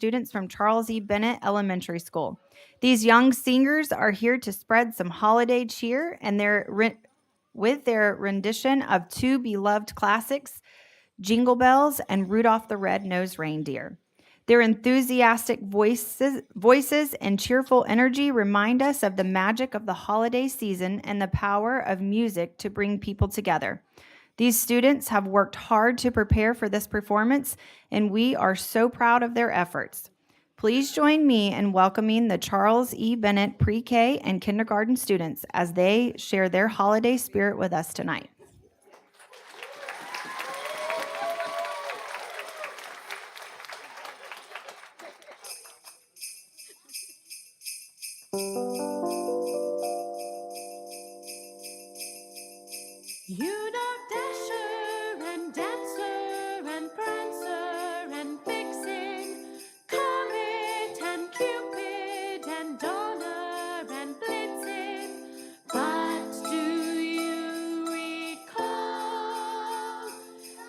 students from Charles E. Bennett Elementary School. These young singers are here to spread some holiday cheer, and with their rendition of two beloved classics, Jingle Bells and Rudolph the Red-Nosed Reindeer. Their enthusiastic voices and cheerful energy remind us of the magic of the holiday season and the power of music to bring people together. These students have worked hard to prepare for this performance, and we are so proud of their efforts. Please join me in welcoming the Charles E. Bennett pre-K and kindergarten students as they share their holiday spirit with us tonight. You know Dasher and Dancer and Prancer and Vixen, Comet and Cupid and Donner and Blitzen. But do you recall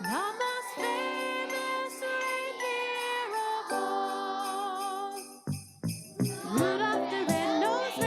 the most famous reindeer of all? Rudolph the red-nosed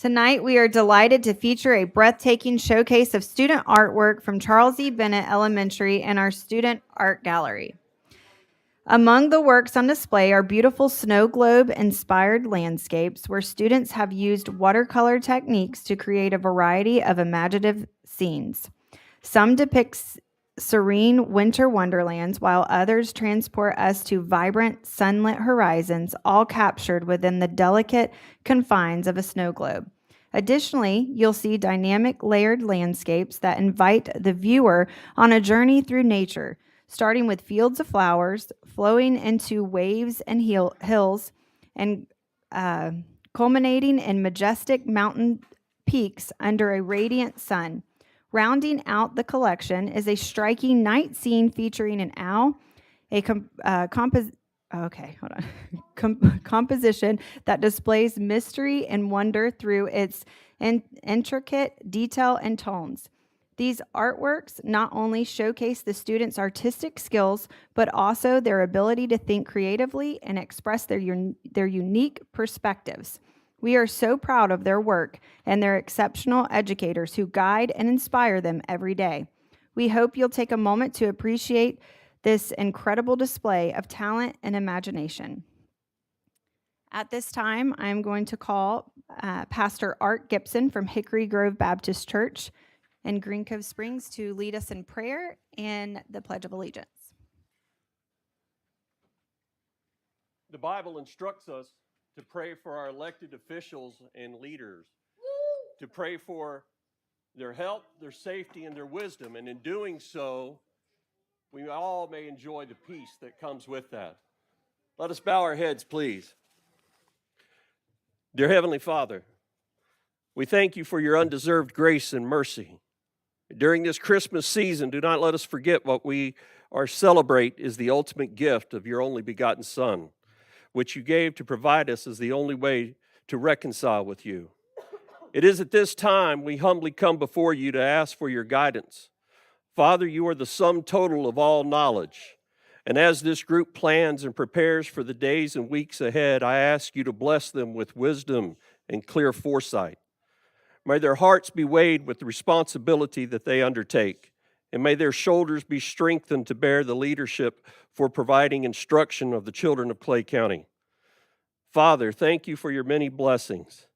Tonight, we are delighted to feature a breathtaking showcase of student artwork from Charles E. Bennett Elementary in our Student Art Gallery. Among the works on display are beautiful snow globe-inspired landscapes where students have used watercolor techniques to create a variety of imaginative scenes. Some depict serene winter wonderlands, while others transport us to vibrant, sunlit horizons, all captured within the delicate confines of a snow globe. Additionally, you'll see dynamic layered landscapes that invite the viewer on a journey through nature, starting with fields of flowers, flowing into waves and hills, and culminating in majestic mountain peaks under a radiant sun. Rounding out the collection is a striking night scene featuring an owl, a composition that displays mystery and wonder through its intricate detail and tones. These artworks not only showcase the students' artistic skills, but also their ability to think creatively and express their unique perspectives. We are so proud of their work and their exceptional educators who guide and inspire them every day. We hope you'll take a moment to appreciate this incredible display of talent and imagination. At this time, I'm going to call Pastor Art Gibson from Hickory Grove Baptist Church in Green Cove Springs to lead us in prayer and the Pledge of Allegiance. The Bible instructs us to pray for our elected officials and leaders, to pray for their health, their safety, and their wisdom. And in doing so, we all may enjoy the peace that comes with that. Let us bow our heads, please. Dear Heavenly Father, we thank you for your undeserved grace and mercy. During this Christmas season, do not let us forget what we are celebrate is the ultimate gift of your only begotten Son, which you gave to provide us as the only way to reconcile with you. It is at this time we humbly come before you to ask for your guidance. Father, you are the sum total of all knowledge. And as this group plans and prepares for the days and weeks ahead, I ask you to bless them with wisdom and clear foresight. May their hearts be weighed with the responsibility that they undertake, and may their shoulders be strengthened to bear the leadership for providing instruction of the children of Clay County. Father, thank you for your many blessings.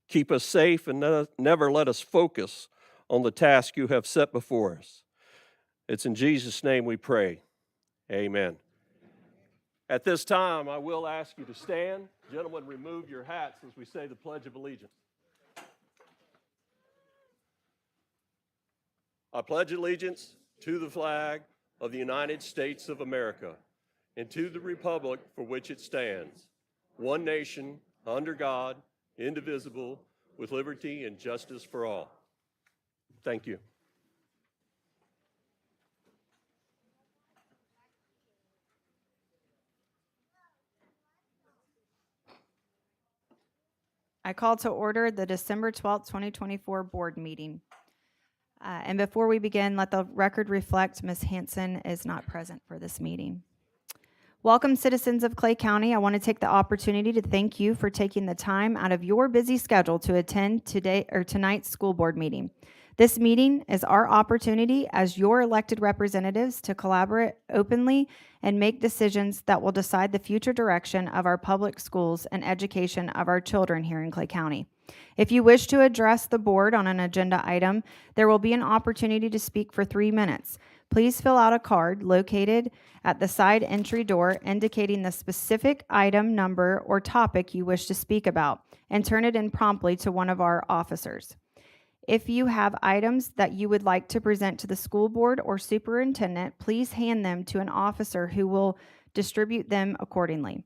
Keep us safe and never let us focus on the task you have set before us. It's in Jesus' name we pray. Amen. At this time, I will ask you to stand. Gentlemen, remove your hats as we say the Pledge of Allegiance. I pledge allegiance to the flag of the United States of America and to the republic for which it stands, one nation, under God, indivisible, with liberty and justice for all. Thank you. I call to order the December 12th, 2024 board meeting. And before we begin, let the record reflect Ms. Hanson is not present for this meeting. Welcome, citizens of Clay County. I want to take the opportunity to thank you for taking the time out of your busy schedule to attend tonight's school board meeting. This meeting is our opportunity as your elected representatives to collaborate openly and make decisions that will decide the future direction of our public schools and education of our children here in Clay County. If you wish to address the board on an agenda item, there will be an opportunity to speak for 3 minutes. Please fill out a card located at the side entry door indicating the specific item number or topic you wish to speak about and turn it in promptly to one of our officers. If you have items that you would like to present to the school board or superintendent, please hand them to an officer who will distribute them accordingly.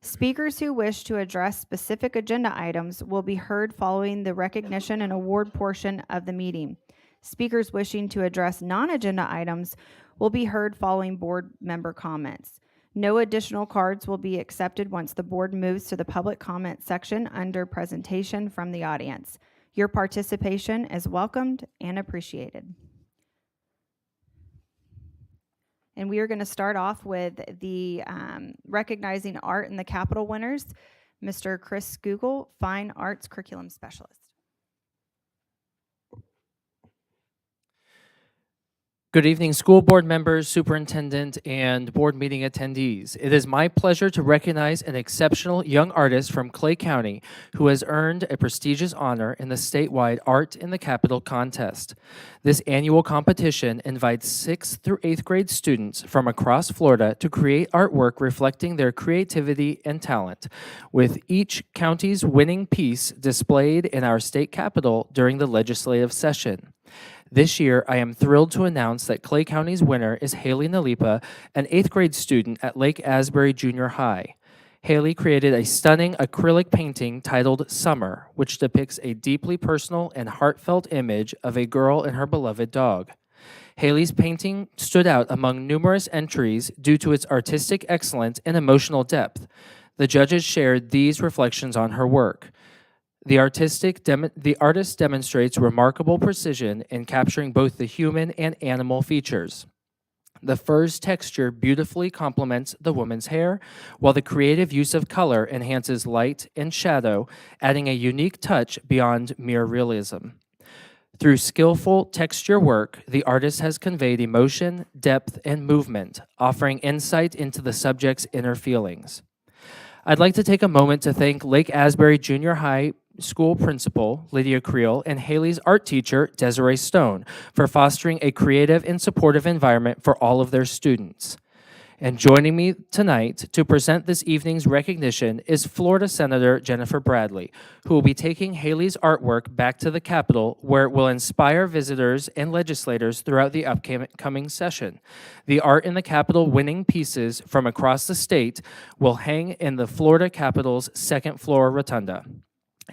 Speakers who wish to address specific agenda items will be heard following the recognition and award portion of the meeting. Speakers wishing to address non-agenda items will be heard following board member comments. No additional cards will be accepted once the board moves to the public comment section under presentation from the audience. Your participation is welcomed and appreciated. And we are going to start off with the recognizing art and the Capitol winners, Mr. Chris Google, Fine Arts Curriculum Specialist. Good evening, school board members, superintendent, and board meeting attendees. It is my pleasure to recognize an exceptional young artist from Clay County who has earned a prestigious honor in the statewide Art in the Capital contest. This annual competition invites 6th through 8th grade students from across Florida to create artwork reflecting their creativity and talent, with each county's winning piece displayed in our state capitol during the legislative session. This year, I am thrilled to announce that Clay County's winner is Haley Nalipa, an 8th grade student at Lake Asbury Junior High. Haley created a stunning acrylic painting titled Summer, which depicts a deeply personal and heartfelt image of a girl and her beloved dog. Haley's painting stood out among numerous entries due to its artistic excellence and emotional depth. The judges shared these reflections on her work. The artist demonstrates remarkable precision in capturing both the human and animal features. The fur's texture beautifully complements the woman's hair, while the creative use of color enhances light and shadow, adding a unique touch beyond mere realism. Through skillful texture work, the artist has conveyed emotion, depth, and movement, offering insight into the subject's inner feelings. I'd like to take a moment to thank Lake Asbury Junior High School Principal Lydia Creel and Haley's art teacher Desiree Stone for fostering a creative and supportive environment for all of their students. And joining me tonight to present this evening's recognition is Florida Senator Jennifer Bradley, who will be taking Haley's artwork back to the Capitol, where it will inspire visitors and legislators throughout the upcoming session. The Art in the Capitol winning pieces from across the state will hang in the Florida Capitol's second floor rotunda.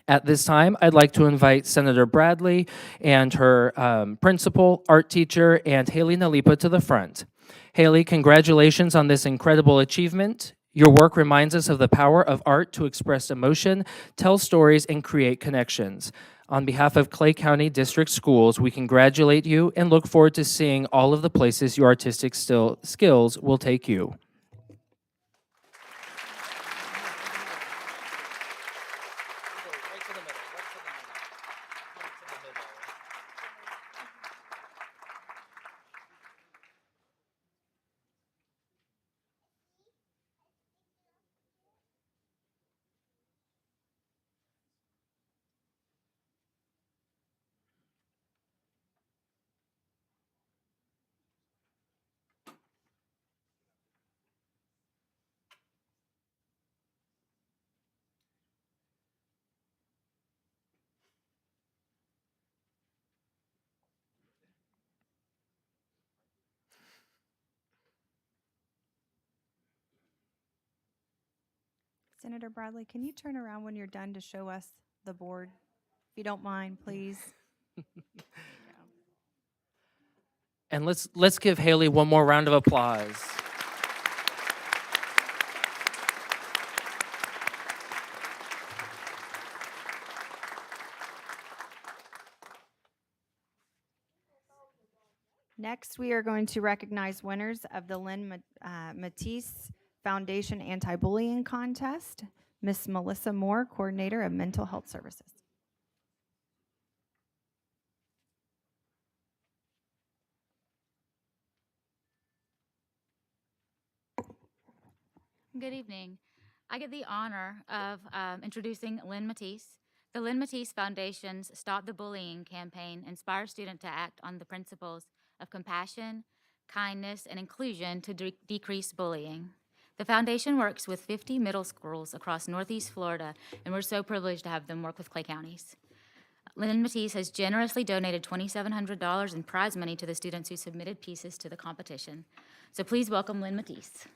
At this time, I'd like to invite Senator Bradley and her principal, art teacher, and Haley Nalipa to the front. Haley, congratulations on this incredible achievement. Your work reminds us of the power of art to express emotion, tell stories, and create connections. On behalf of Clay County District Schools, we congratulate you and look forward to seeing all of the places your artistic skills will take you. Senator Bradley, can you turn around when you're done to show us the board? If you don't mind, please. And let's give Haley one more round of applause. Next, we are going to recognize winners of the Lynn Matisse Foundation Anti-Bullying Contest. Miss Melissa Moore, Coordinator of Mental Health Services. Good evening. I get the honor of introducing Lynn Matisse. The Lynn Matisse Foundation's Stop the Bullying campaign inspires students to act on the principles of compassion, kindness, and inclusion to decrease bullying. The foundation works with 50 middle schools across Northeast Florida, and we're so privileged to have them work with Clay counties. Lynn Matisse has generously donated $2,700 in prize money to the students who submitted pieces to the competition. So please welcome Lynn Matisse.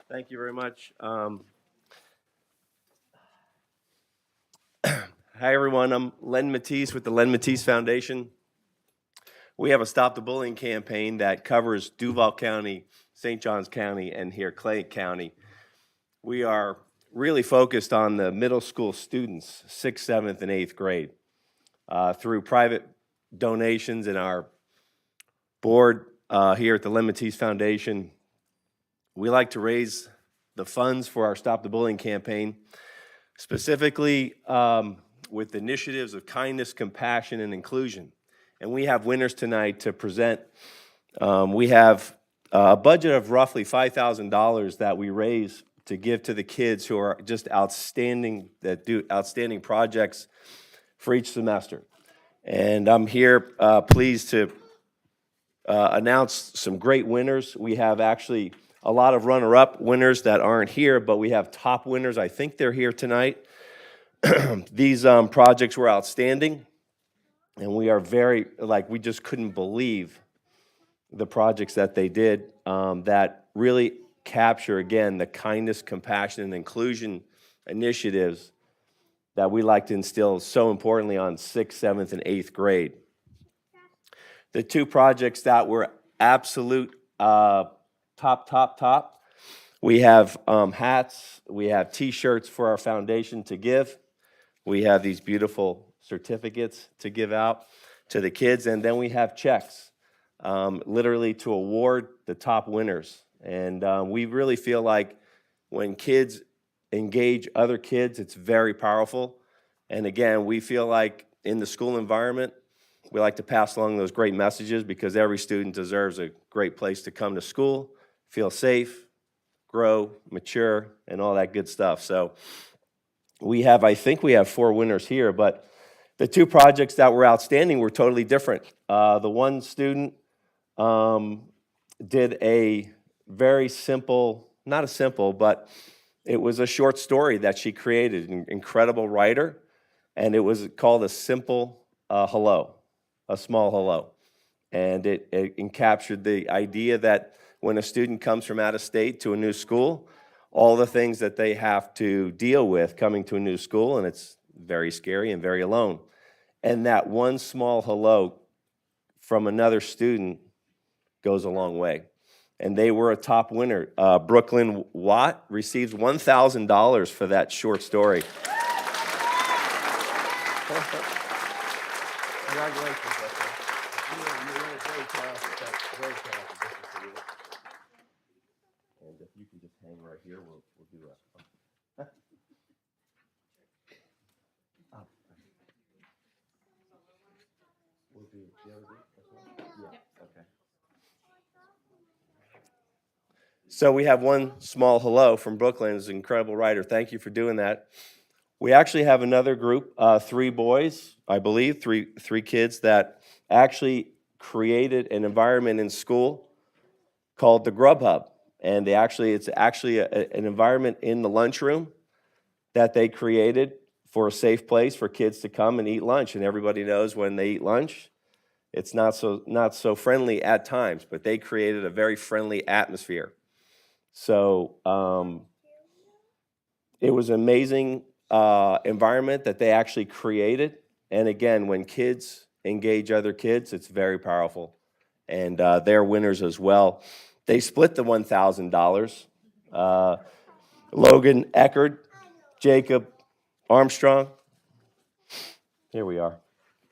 Thank you very much. Hi, everyone. I'm Len Matisse with the Len Matisse Foundation. We have a Stop the Bullying campaign that covers Duval County, St. Johns County, and here Clay County. We are really focused on the middle school students, 6th, 7th, and 8th grade. Through private donations in our board here at the Len Matisse Foundation, we like to raise the funds for our Stop the Bullying campaign, specifically with initiatives of kindness, compassion, and inclusion. And we have winners tonight to present. We have a budget of roughly $5,000 that we raise to give to the kids who are just outstanding, that do outstanding projects for each semester. And I'm here pleased to announce some great winners. We have actually a lot of runner-up winners that aren't here, but we have top winners. I think they're here tonight. These projects were outstanding, and we are very, we just couldn't believe the projects that they did that really capture, again, the kindness, compassion, and inclusion initiatives that we like to instill so importantly on 6th, 7th, and 8th grade. The two projects that were absolute top, we have hats, we have T-shirts for our foundation to give, we have these beautiful certificates to give out to the kids, and then we have checks, literally to award the top winners. And we really feel like when kids engage other kids, it's very powerful. And again, we feel like in the school environment, we like to pass along those great messages because every student deserves a great place to come to school, feel safe, grow, mature, and all that good stuff. So I think we have 4 winners here, but the two projects that were outstanding were totally different. The one student did a very simple, not a simple, but it was a short story that she created, an incredible writer, and it was called A Simple Hello, a small hello. And it encaptured the idea that when a student comes from out of state to a new school, all the things that they have to deal with coming to a new school, and it's very scary and very alone. And that one small hello from another student goes a long way. And they were a top winner. Brooklyn Watt received $1,000 for that short story. Congratulations, Brooklyn. You're very talented. Very talented. And if you can just hang right here, we'll do that. We'll do the other group as well? Yeah, okay. So we have one small hello from Brooklyn. He's an incredible writer. Thank you for doing that. We actually have another group, 3 boys, I believe, three kids that actually created an environment in school called the Grub Hub. And it's actually an environment in the lunchroom that they created for a safe place for kids to come and eat lunch. And everybody knows when they eat lunch, it's not so friendly at times, but they created a very friendly atmosphere. So it was an amazing environment that they actually created. And again, when kids engage other kids, it's very powerful. And they're winners as well. They split the $1,000. Logan Eckerd, Jacob Armstrong, here we are,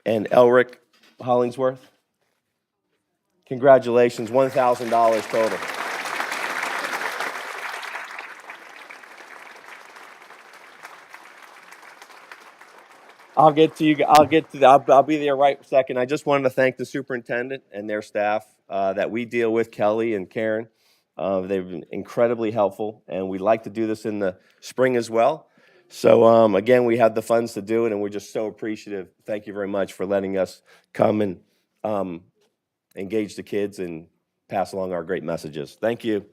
and Elric Hollingsworth. Congratulations, $1,000 total. I'll be there right second. I just wanted to thank the superintendent and their staff that we deal with, Kelly and Karen. They've been incredibly helpful, and we'd like to do this in the spring as well. So again, we had the funds to do it, and we're just so appreciative. Thank you very much for letting us come and engage the kids and pass along our great messages. Thank you.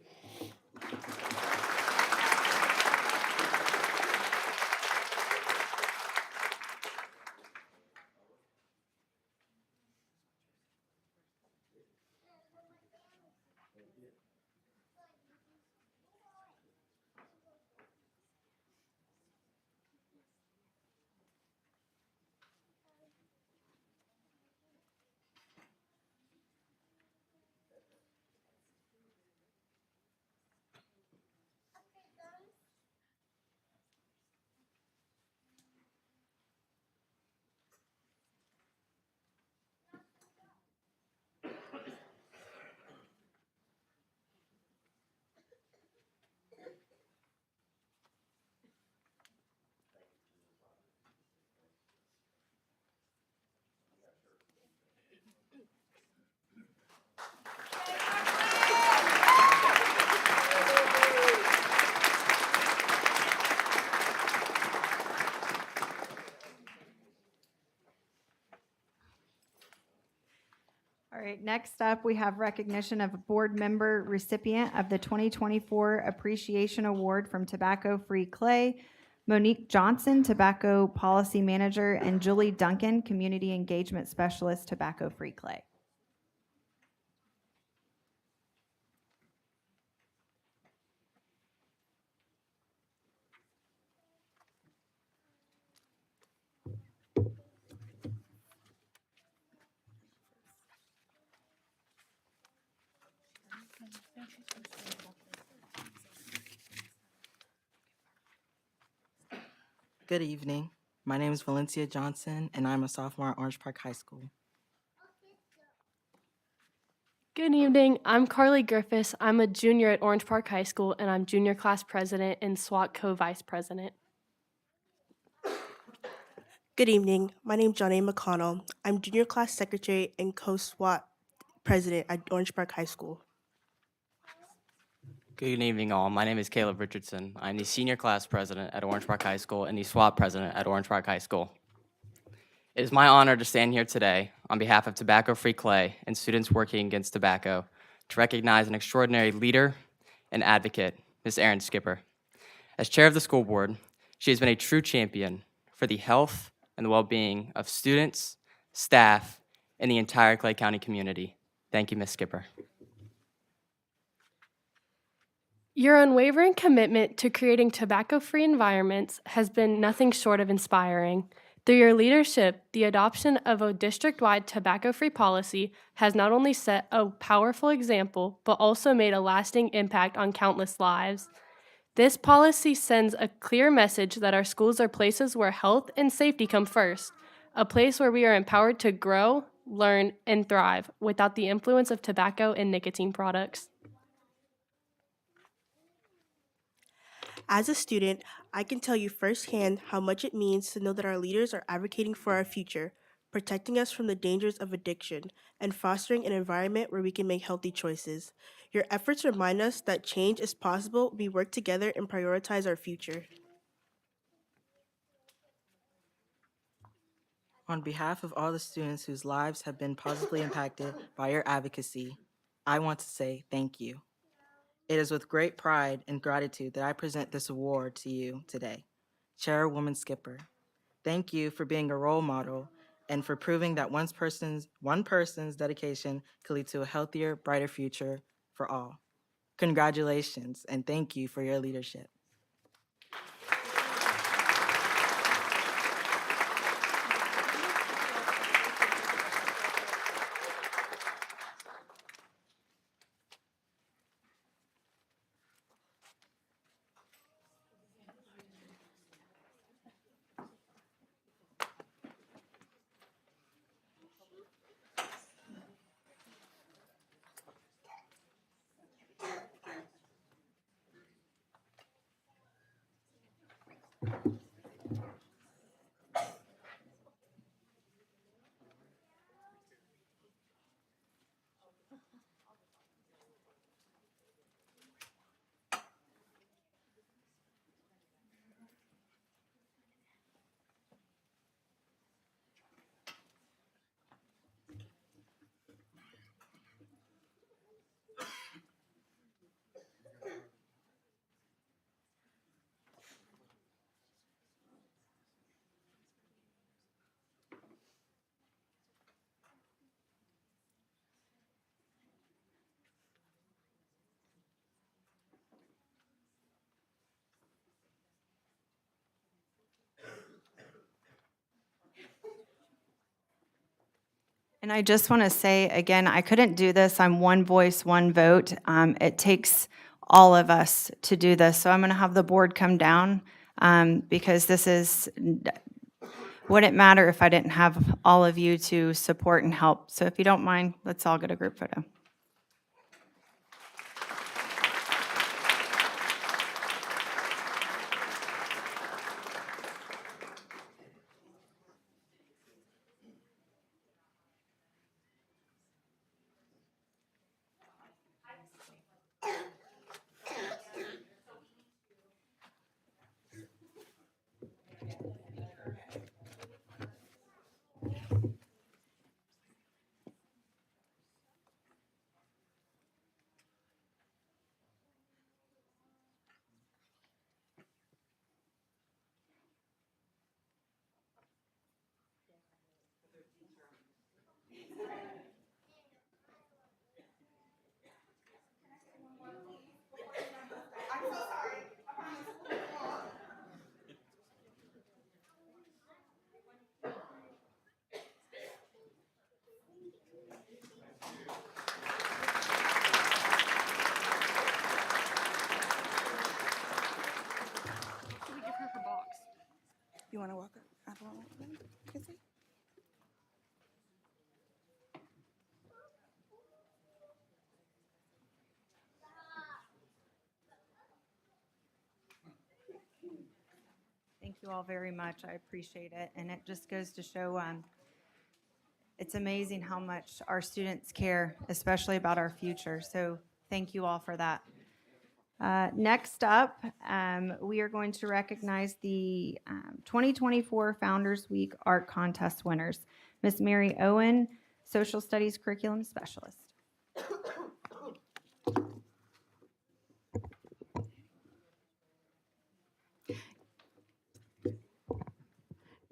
Next up, we have recognition of a board member recipient of the 2024 Appreciation Award from Tobacco Free Clay, Monique Johnson, Tobacco Policy Manager, and Julie Duncan, Community Engagement Specialist, Tobacco Free Clay. Good evening. My name is Valencia Johnson, and I'm a sophomore at Orange Park High School. Good evening. I'm Carly Griffiths. I'm a junior at Orange Park High School, and I'm junior class president and SWAT co-vice president. Good evening. My name is John A. McConnell. I'm junior class secretary and co-SWAT president at Orange Park High School. Good evening, all. My name is Caleb Richardson. I'm the senior class president at Orange Park High School and the SWAT president at Orange Park High School. It is my honor to stand here today on behalf of Tobacco Free Clay and students working against tobacco to recognize an extraordinary leader and advocate, Ms. Erin Skipper. As chair of the school board, she has been a true champion for the health and the well-being of students, staff, and the entire Clay County community. Thank you, Ms. Skipper. Your unwavering commitment to creating tobacco-free environments has been nothing short of inspiring. Through your leadership, the adoption of a district-wide tobacco-free policy has not only set a powerful example, but also made a lasting impact on countless lives. This policy sends a clear message that our schools are places where health and safety come first, a place where we are empowered to grow, learn, and thrive without the influence of tobacco and nicotine products. As a student, I can tell you firsthand how much it means to know that our leaders are advocating for our future, protecting us from the dangers of addiction, and fostering an environment where we can make healthy choices. Your efforts remind us that change is possible when we work together and prioritize our future. On behalf of all the students whose lives have been positively impacted by your advocacy, I want to say thank you. It is with great pride and gratitude that I present this award to you today. Chairwoman Skipper, thank you for being a role model and for proving that one person's dedication can lead to a healthier, brighter future for all. Congratulations, and thank you for your leadership. And I just want to say again, I couldn't do this. I'm one voice, one vote. It takes all of us to do this. So I'm going to have the board come down because wouldn't matter if I didn't have all of you to support and help. So if you don't mind, let's all get a group photo. you all very much. I appreciate it. And it just goes to show it's amazing how much our students care, especially about our future. So thank you all for that. Next up, we are going to recognize the 2024 Founders Week Art Contest winners. Miss Mary Owen, Social Studies Curriculum Specialist.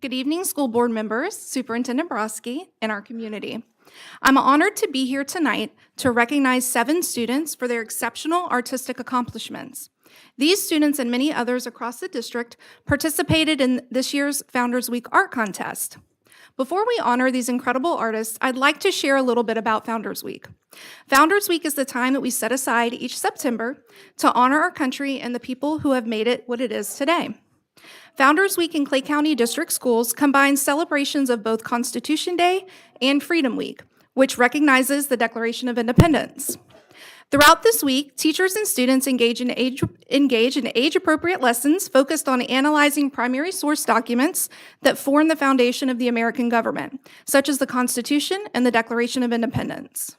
Good evening, school board members, Superintendent Broski, and our community. I'm honored to be here tonight to recognize 7 students for their exceptional artistic accomplishments. These students and many others across the district participated in this year's Founders Week Art Contest. Before we honor these incredible artists, I'd like to share a little bit about Founders Week. Founders Week is the time that we set aside each September to honor our country and the people who have made it what it is today. Founders Week in Clay County District Schools combines celebrations of both Constitution Day and Freedom Week, which recognizes the Declaration of Independence. Throughout this week, teachers and students engage in age-appropriate lessons focused on analyzing primary source documents that form the foundation of the American government, such as the Constitution and the Declaration of Independence.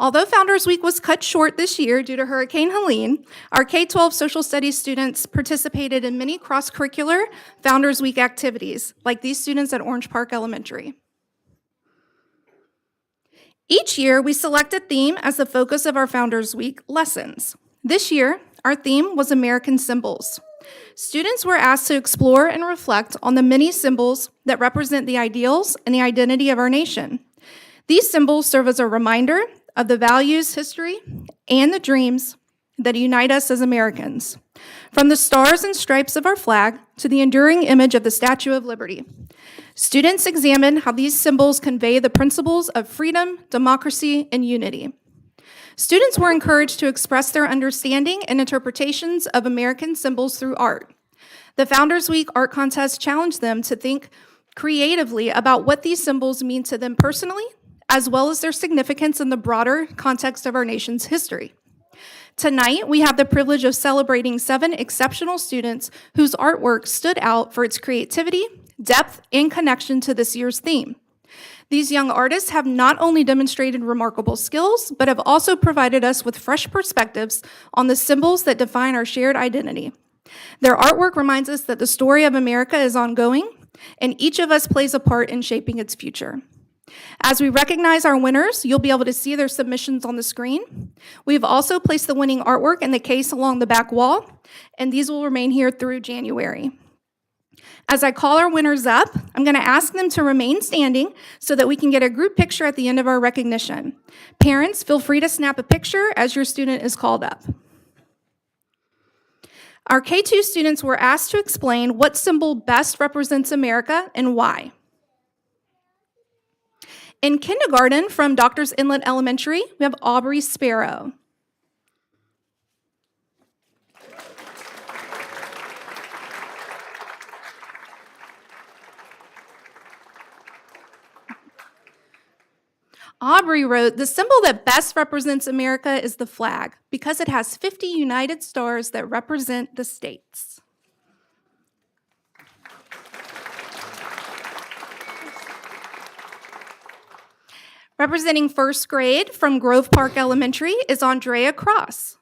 Although Founders Week was cut short this year due to Hurricane Helene, our K-12 social studies students participated in many cross-curricular Founders Week activities, like these students at Orange Park Elementary. Each year, we select a theme as the focus of our Founders Week lessons. This year, our theme was American symbols. Students were asked to explore and reflect on the many symbols that represent the ideals and the identity of our nation. These symbols serve as a reminder of the values, history, and the dreams that unite us as Americans, from the stars and stripes of our flag to the enduring image of the Statue of Liberty. Students examined how these symbols convey the principles of freedom, democracy, and unity. Students were encouraged to express their understanding and interpretations of American symbols through art. The Founders Week Art Contest challenged them to think creatively about what these symbols mean to them personally, as well as their significance in the broader context of our nation's history. Tonight, we have the privilege of celebrating 7 exceptional students whose artwork stood out for its creativity, depth, and connection to this year's theme. These young artists have not only demonstrated remarkable skills, but have also provided us with fresh perspectives on the symbols that define our shared identity. Their artwork reminds us that the story of America is ongoing, and each of us plays a part in shaping its future. As we recognize our winners, you'll be able to see their submissions on the screen. We've also placed the winning artwork in the case along the back wall, and these will remain here through January. As I call our winners up, I'm going to ask them to remain standing so that we can get a group picture at the end of our recognition. Parents, feel free to snap a picture as your student is called up. Our K-2 students were asked to explain what symbol best represents America and why. In kindergarten from Doctors Inlet Elementary, we have Aubrey Sparrow. Aubrey wrote, "The symbol that best represents America is the flag because it has 50 united stars that represent the states." Representing first grade from Grove Park Elementary is Andrea Cross.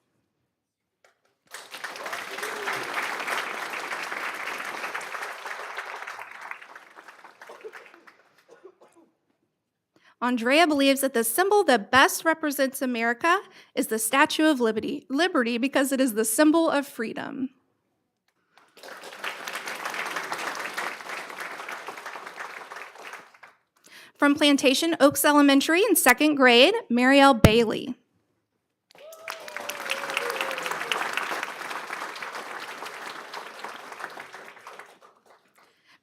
Andrea believes that the symbol that best represents America is the Statue of Liberty because it is the symbol of freedom. From Plantation Oaks Elementary in second grade, Marielle Bailey.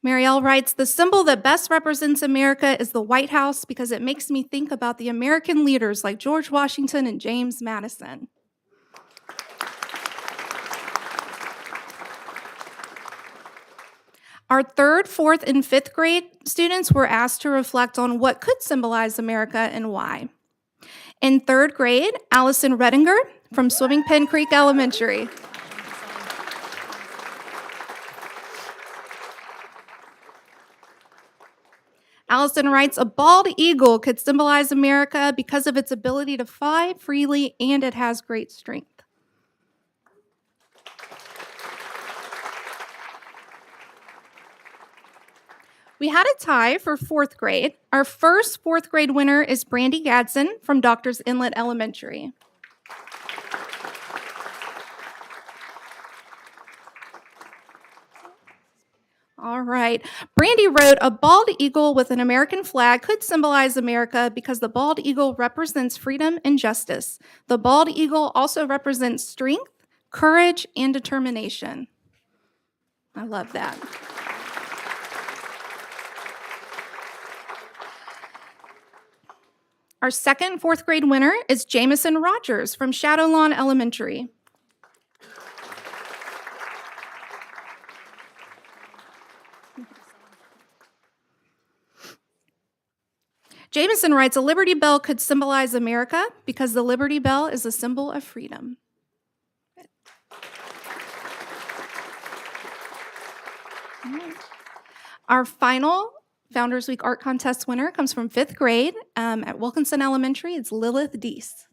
Marielle writes, "The symbol that best represents America is the White House because it makes me think about the American leaders like George Washington and James Madison." Our third, fourth, and fifth grade students were asked to reflect on what could symbolize America and why. In third grade, Allison Redinger from Swimming Pen Creek Elementary. Allison writes, a bald eagle could symbolize America because of its ability to fly freely and it has great strength. We had a tie for fourth grade. Our first fourth grade winner is Brandy Gadsden from Doctors Inlet Elementary. All right. Brandy wrote, a bald eagle with an American flag could symbolize America because the bald eagle represents freedom and justice. The bald eagle also represents strength, courage, and determination. I love that. Our second fourth grade winner is Jamison Rogers from Shadow Lawn Elementary. Jamison writes, a Liberty Bell could symbolize America because the Liberty Bell is a symbol of freedom. Our final Founders Week Art Contest winner comes from fifth grade at Wilkinson Elementary. It's Lilith Deese.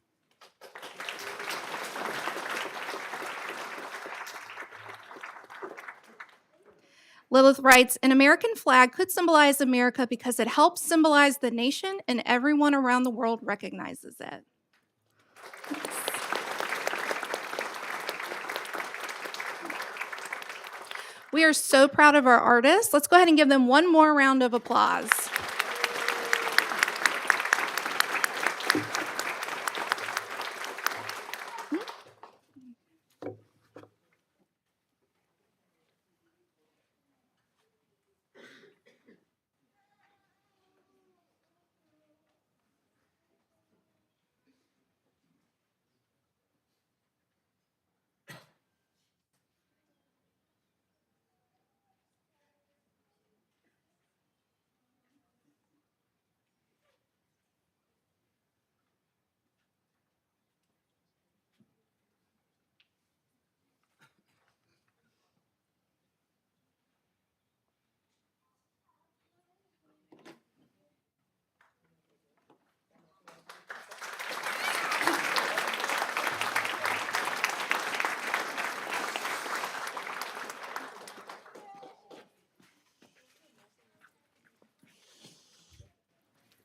Lilith writes, an American flag could symbolize America because it helps symbolize the nation and everyone around the world recognizes it. We are so proud of our artists. Let's go ahead and give them one more round of applause.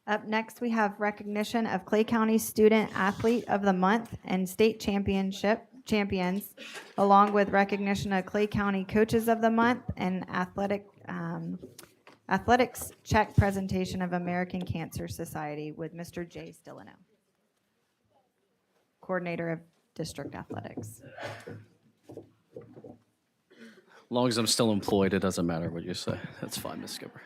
Up next, we have recognition of Clay County Student Athlete of the Month and state championship champions, along with recognition of Clay County Coaches of the Month and athletics check presentation of American Cancer Society with Mr. Jay Stillano, coordinator of district athletics. As long as I'm still employed, it doesn't matter what you say. That's fine, Ms. Skipper.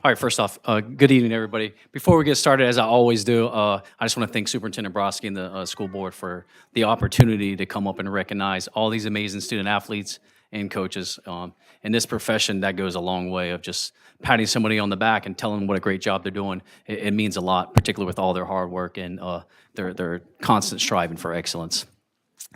All right, first off, good evening, everybody. Before we get started, as I always do, I just want to thank Superintendent Brodsky and the school board for the opportunity to come up and recognize all these amazing student athletes and coaches. In this profession, that goes a long way of just patting somebody on the back and telling them what a great job they're doing. It means a lot, particularly with all their hard work and their constant striving for excellence.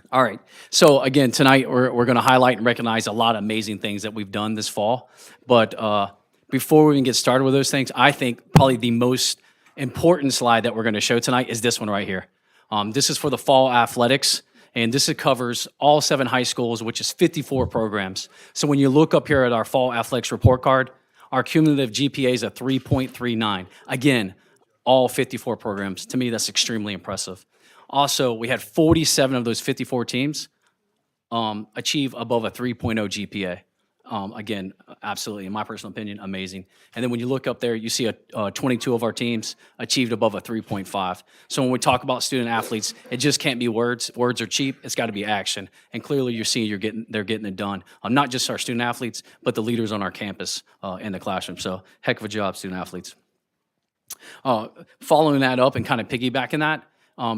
All right, so again, tonight we're going to highlight and recognize a lot of amazing things that we've done this fall, but before we even get started with those things, I think probably the most important slide that we're going to show tonight is this one right here. This is for the fall athletics, and this covers all 7 high schools, which is 54 programs. So when you look up here at our fall athletics report card, our cumulative GPA is a 3.39. Again, all 54 programs. To me, that's extremely impressive. Also, we had 47 of those 54 teams achieve above a 3.0 GPA. Again, absolutely, in my personal opinion, amazing. And then when you look up there, you see 22 of our teams achieved above a 3.5. So when we talk about student athletes, it just can't be words. Words are cheap. It's got to be action. And clearly, you're seeing they're getting it done. Not just our student athletes, but the leaders on our campus in the classroom. So heck of a job, student athletes. Following that up and kind of piggybacking that,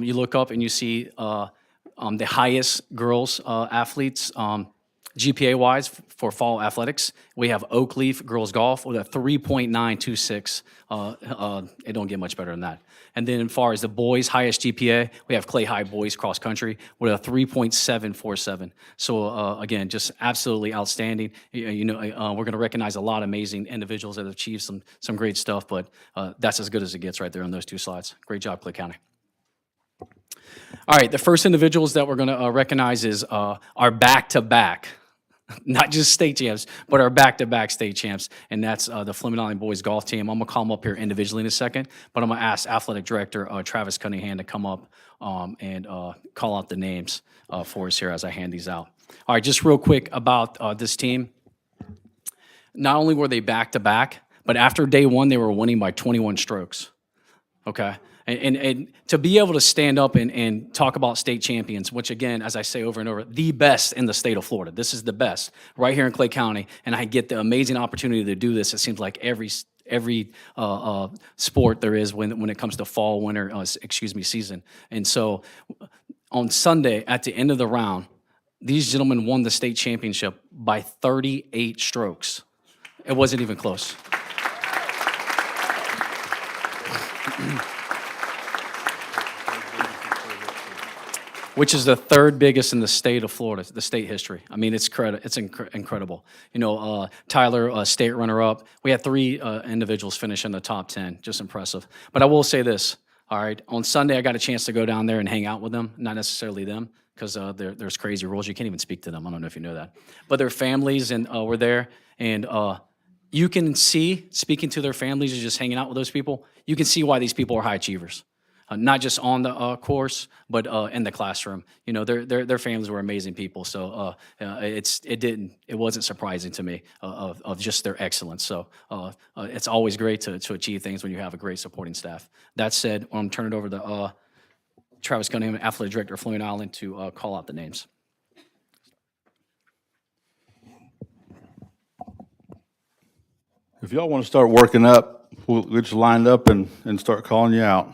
you look up and you see the highest girls athletes. GPA-wise for fall athletics, we have Oakleaf girls golf with a 3.926. It don't get much better than that. And then as far as the boys' highest GPA, we have Clay High boys cross country with a 3.747. So again, just absolutely outstanding. We're going to recognize a lot of amazing individuals that have achieved some great stuff, but that's as good as it gets right there on those two slides. Great job, Clay County. All right, the first individuals that we're going to recognize is our back-to-back, not just state champs, but our back-to-back state champs, and that's the Fleming Island boys golf team. I'm going to call them up here individually in a second, but I'm going to ask Athletic Director Travis Cunningham to come up and call out the names for us here as I hand these out. All right, just real quick about this team. Not only were they back-to-back, but after day one, they were winning by 21 strokes, okay? And to be able to stand up and talk about state champions, which again, as I say over and over, the best in the state of Florida. This is the best right here in Clay County, and I get the amazing opportunity to do this. It seems like every sport there is when it comes to fall, winter, season. And so on Sunday, at the end of the round, these gentlemen won the state championship by 38 strokes. It wasn't even close. Which is the third biggest in the state of Florida, the state history. I mean, it's incredible. Tyler, state runner-up. We had 3 individuals finish in the top 10. Just impressive. But I will say this, all right? On Sunday, I got a chance to go down there and hang out with them. Not necessarily them, because there's crazy rules. You can't even speak to them. I don't know if you know that. But their families were there, and you can see, speaking to their families or just hanging out with those people, you can see why these people are high achievers. Not just on the course, but in the classroom. Their families were amazing people. So it wasn't surprising to me of just their excellence. So it's always great to achieve things when you have a great supporting staff. That said, I'm turning it over to Travis Cunningham, Athletic Director of Fleming Island, to call out the names. If y'all want to start working up, we'll get you lined up and start calling you out.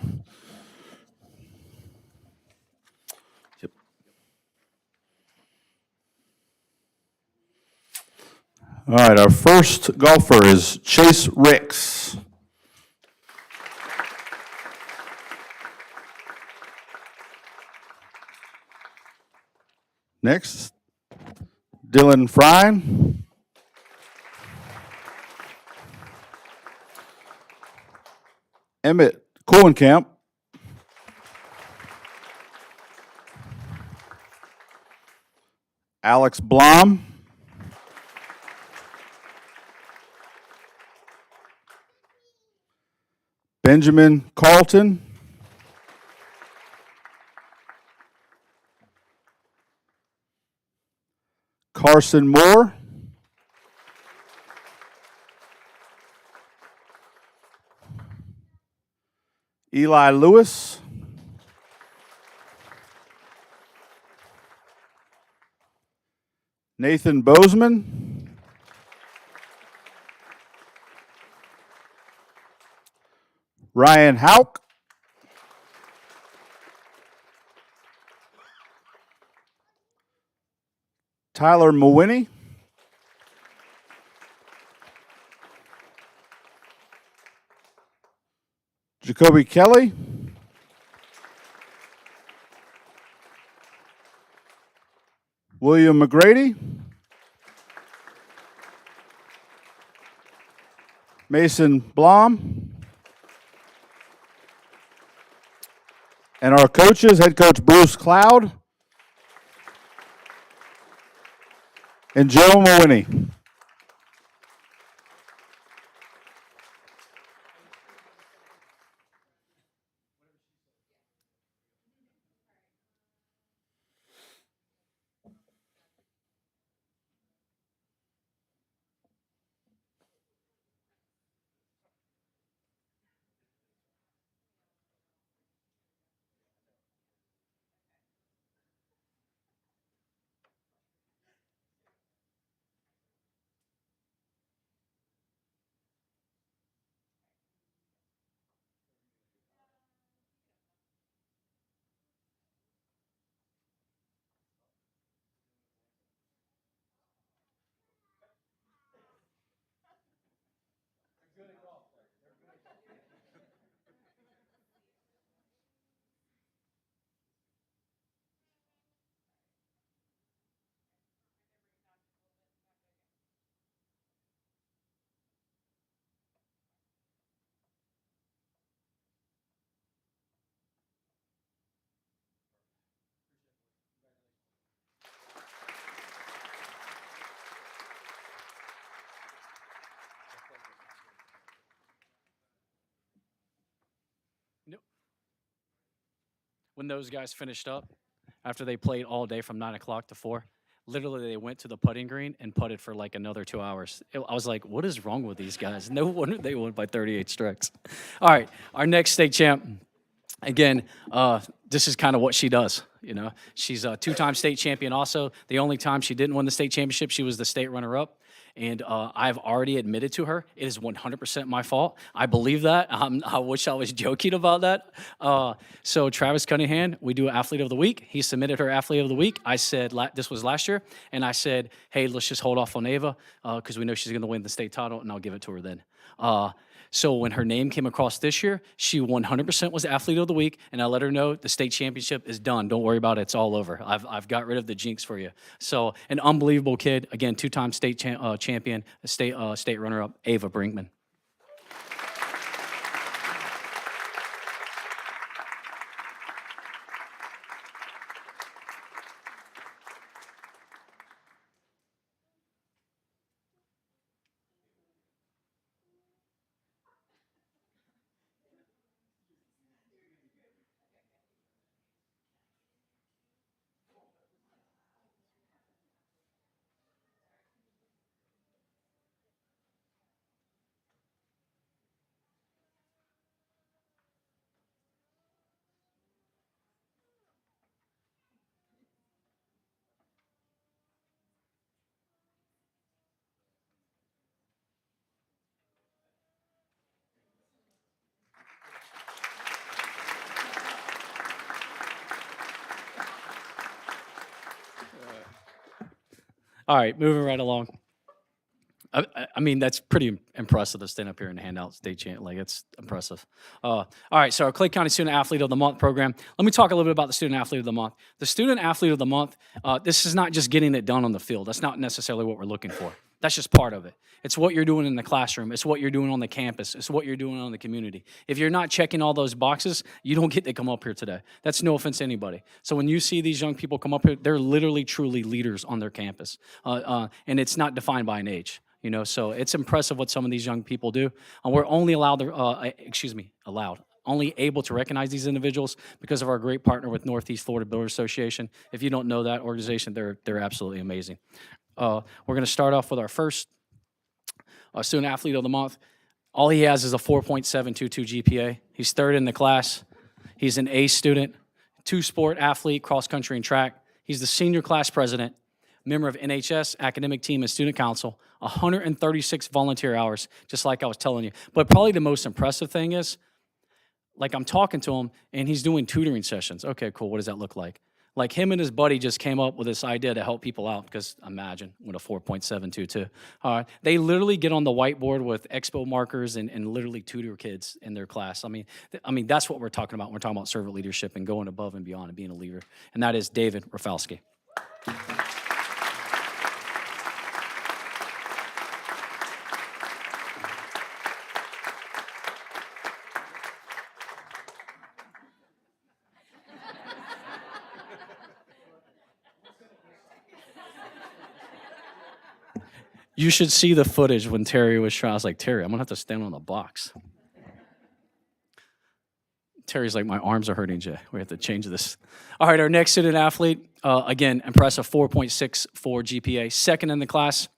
Yep. All right, our first golfer is Chase Ricks. Next, Dylan Frine. Emmett Kohlenkamp. Alex Blom. Benjamin Carlton. Carson Moore. Eli Lewis. Nathan Bozeman. Ryan Hauk. Tyler Mawhinney. Jacoby Kelly. William McGrady. Mason Blom. And our coaches, head coach Bruce Cloud and Joe Mawhinney. when those guys finished up, after they played all day from 9 o'clock to 4, literally they went to the putting green and putted for like another 2 hours. I was like, what is wrong with these guys? No wonder they won by 38 strokes. All right, our next state champ. Again, this is kind of what she does, you know. She's a two-time state champion also. The only time she didn't win the state championship, she was the state runner-up. And I've already admitted to her, it is 100% my fault. I believe that. I wish I was joking about that. So Travis Cunningham, we do Athlete of the Week. He submitted her Athlete of the Week. I said, this was last year, and I said, hey, let's just hold off on Ava because we know she's going to win the state title, and I'll give it to her then. So when her name came across this year, she 100% was Athlete of the Week, and I let her know the state championship is done. Don't worry about it. It's all over. I've got rid of the jinx for you. So an unbelievable kid. Again, two-time state champion, state runner-up, Ava Brinkman. All right, moving right along. I mean, that's pretty impressive to stand up here and hand out state champ. Like, it's impressive. All right, so our Clay County Student Athlete of the Month program. Let me talk a little bit about the Student Athlete of the Month. The Student Athlete of the Month, this is not just getting it done on the field. That's not necessarily what we're looking for. That's just part of it. It's what you're doing in the classroom. It's what you're doing on the campus. It's what you're doing on the community. If you're not checking all those boxes, you don't get to come up here today. That's no offense to anybody. So when you see these young people come up here, they're literally, truly leaders on their campus. And it's not defined by an age. You know, so it's impressive what some of these young people do. And we're only only able to recognize these individuals because of our great partner with Northeast Florida Builders Association. If you don't know that organization, they're absolutely amazing. We're going to start off with our first Student Athlete of the Month. All he has is a 4.722 GPA. He's third in the class. He's an A student, two-sport athlete, cross-country and track. He's the senior class president, member of NHS, academic team, and student council, 136 volunteer hours, just like I was telling you. But probably the most impressive thing is, like, I'm talking to him, and he's doing tutoring sessions. Okay, cool. What does that look like? Like, him and his buddy just came up with this idea to help people out because, imagine, with a 4.722. They literally get on the whiteboard with expo markers and literally tutor kids in their class. I mean, that's what we're talking about. We're talking about servant leadership and going above and beyond and being a leader. And that is David Rafalski. You should see the footage when Terry was trying. I was like, Terry, I'm going to have to stand on the box. Terry's like, my arms are hurting, Jay. We have to change this. All right, our next student athlete, again, impressive 4.64 GPA, second in the class,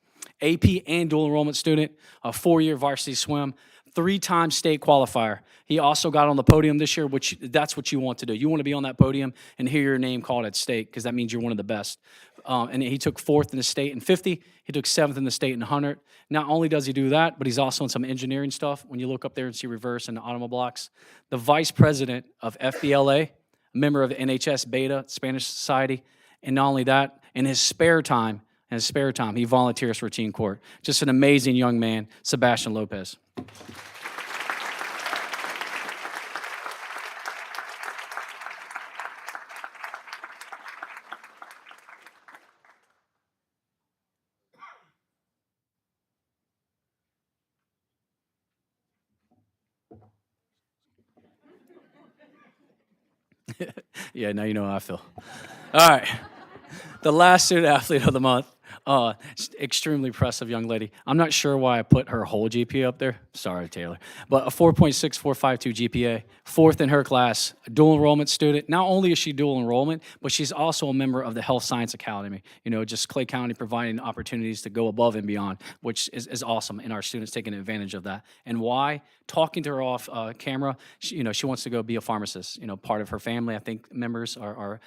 AP and dual enrollment student, a 4-year varsity swim, 3-time state qualifier. He also got on the podium this year, which that's what you want to do. You want to be on that podium and hear your name called at state because that means you're one of the best. And he took 4th in the state in 50. He took 7th in the state in 100. Not only does he do that, but he's also in some engineering stuff. When you look up there and see reverse and automoblocks, the vice president of FBLA, a member of the NHS Beta, Spanish Society, and not only that, in his spare time, he volunteers for Teen Court. Just an amazing young man, Sebastian Lopez. Yeah, now you know how I feel. All right. The last student athlete of the month, Extremely impressive young lady. I'm not sure why I put her whole GPA up there. Sorry, Taylor. But a 4.6452 GPA, fourth in her class, a dual enrollment student. Not only is she dual enrollment, but she's also a member of the Health Science Academy. Just Clay County providing opportunities to go above and beyond, which is awesome, and our students taking advantage of that. And why? Talking to her off camera, she wants to go be a pharmacist. Part of her family, I think, members are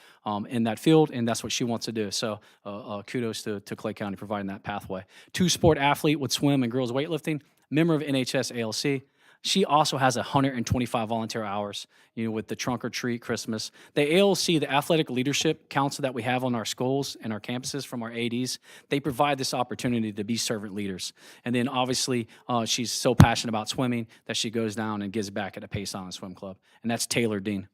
in that field, and that's what she wants to do. So kudos to Clay County providing that pathway. Two-sport athlete with swim and girls weightlifting, member of NHS ALC. She also has 125 volunteer hours, with the Trunk or Treat Christmas. The ALC, the Athletic Leadership Council that we have on our schools and our campuses from our ADs, they provide this opportunity to be servant leaders. And then obviously, she's so passionate about swimming that she goes down and gives back at the Pace Island Swim Club. And that's Taylor Dean.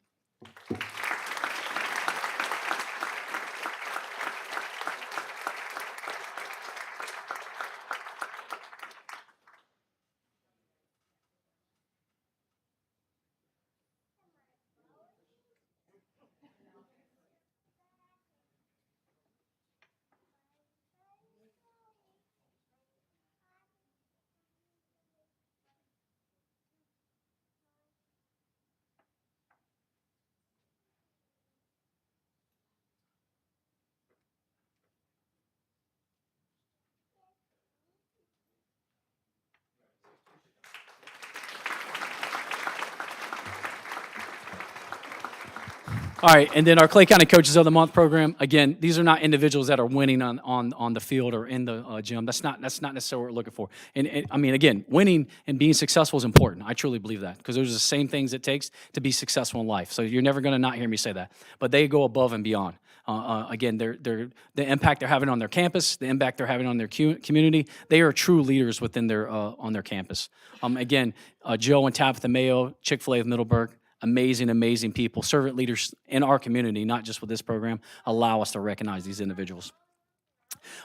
All right, and then our Clay County Coaches of the Month program. Again, these are not individuals that are winning on the field or in the gym. That's not necessarily what we're looking for. And I mean, again, winning and being successful is important. I truly believe that, because those are the same things it takes to be successful in life. So you're never going to not hear me say that. But they go above and beyond. Again, the impact they're having on their campus, the impact they're having on their community. They are true leaders within their on their campus. Again, Joe and Tabitha Mayo, Chick-fil-A of Middleburg. Amazing people, servant leaders in our community, not just with this program, allow us to recognize these individuals.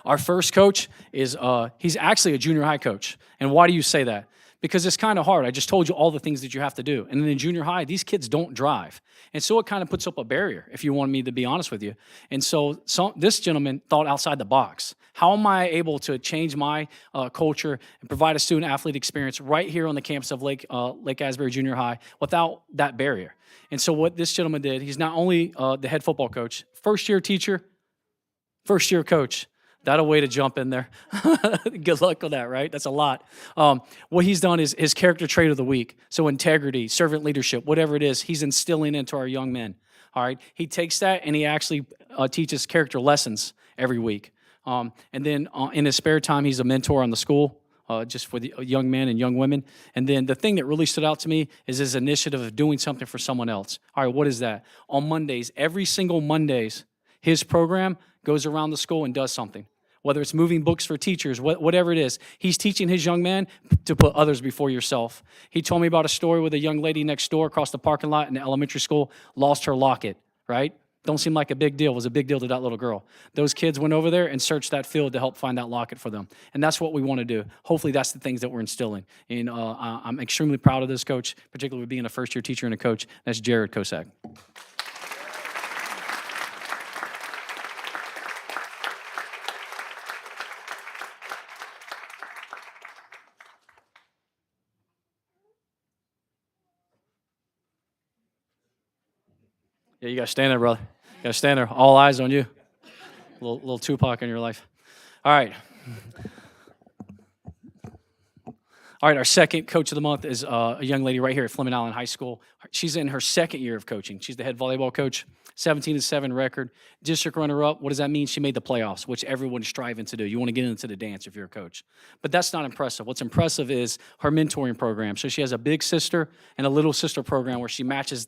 Our first coach is, he's actually a junior high coach. And why do you say that? Because it's kind of hard. I just told you all the things that you have to do. And then in junior high, these kids don't drive. And so it kind of puts up a barrier, if you want me to be honest with you. And so this gentleman thought outside the box. How am I able to change my culture and provide a student-athlete experience right here on the campus of Lake Asbury Junior High without that barrier? And so what this gentleman did, he's not only the head football coach, first-year teacher, first-year coach. That a way to jump in there. Good luck with that, right? That's a lot. What he's done is his character trait of the week. So integrity, servant leadership, whatever it is, he's instilling into our young men. All right. He takes that and he actually teaches character lessons every week. And then in his spare time, he's a mentor on the school, just for the young men and young women. And then the thing that really stood out to me is his initiative of doing something for someone else. All right, what is that? On Mondays, every single Mondays, his program goes around the school and does something. Whether it's moving books for teachers, whatever it is, he's teaching his young man to put others before yourself. He told me about a story with a young lady next door across the parking lot in the elementary school, lost her locket, right? Don't seem like a big deal. It was a big deal to that little girl. Those kids went over there and searched that field to help find that locket for them. And that's what we want to do. Hopefully that's the things that we're instilling. And I'm extremely proud of this coach, particularly being a first-year teacher and a coach. That's Jared Kosak. Yeah, you got to stand there, brother. You got to stand there. All eyes on you. Little Tupac in your life. All right. All right, our second coach of the month is a young lady right here at Fleming Island High School. She's in her second year of coaching. She's the head volleyball coach, 17-7 record, district runner-up. What does that mean? She made the playoffs, which everyone is striving to do. You want to get into the dance if you're a coach. But that's not impressive. What's impressive is her mentoring program. So she has a big sister and a little sister program where she matches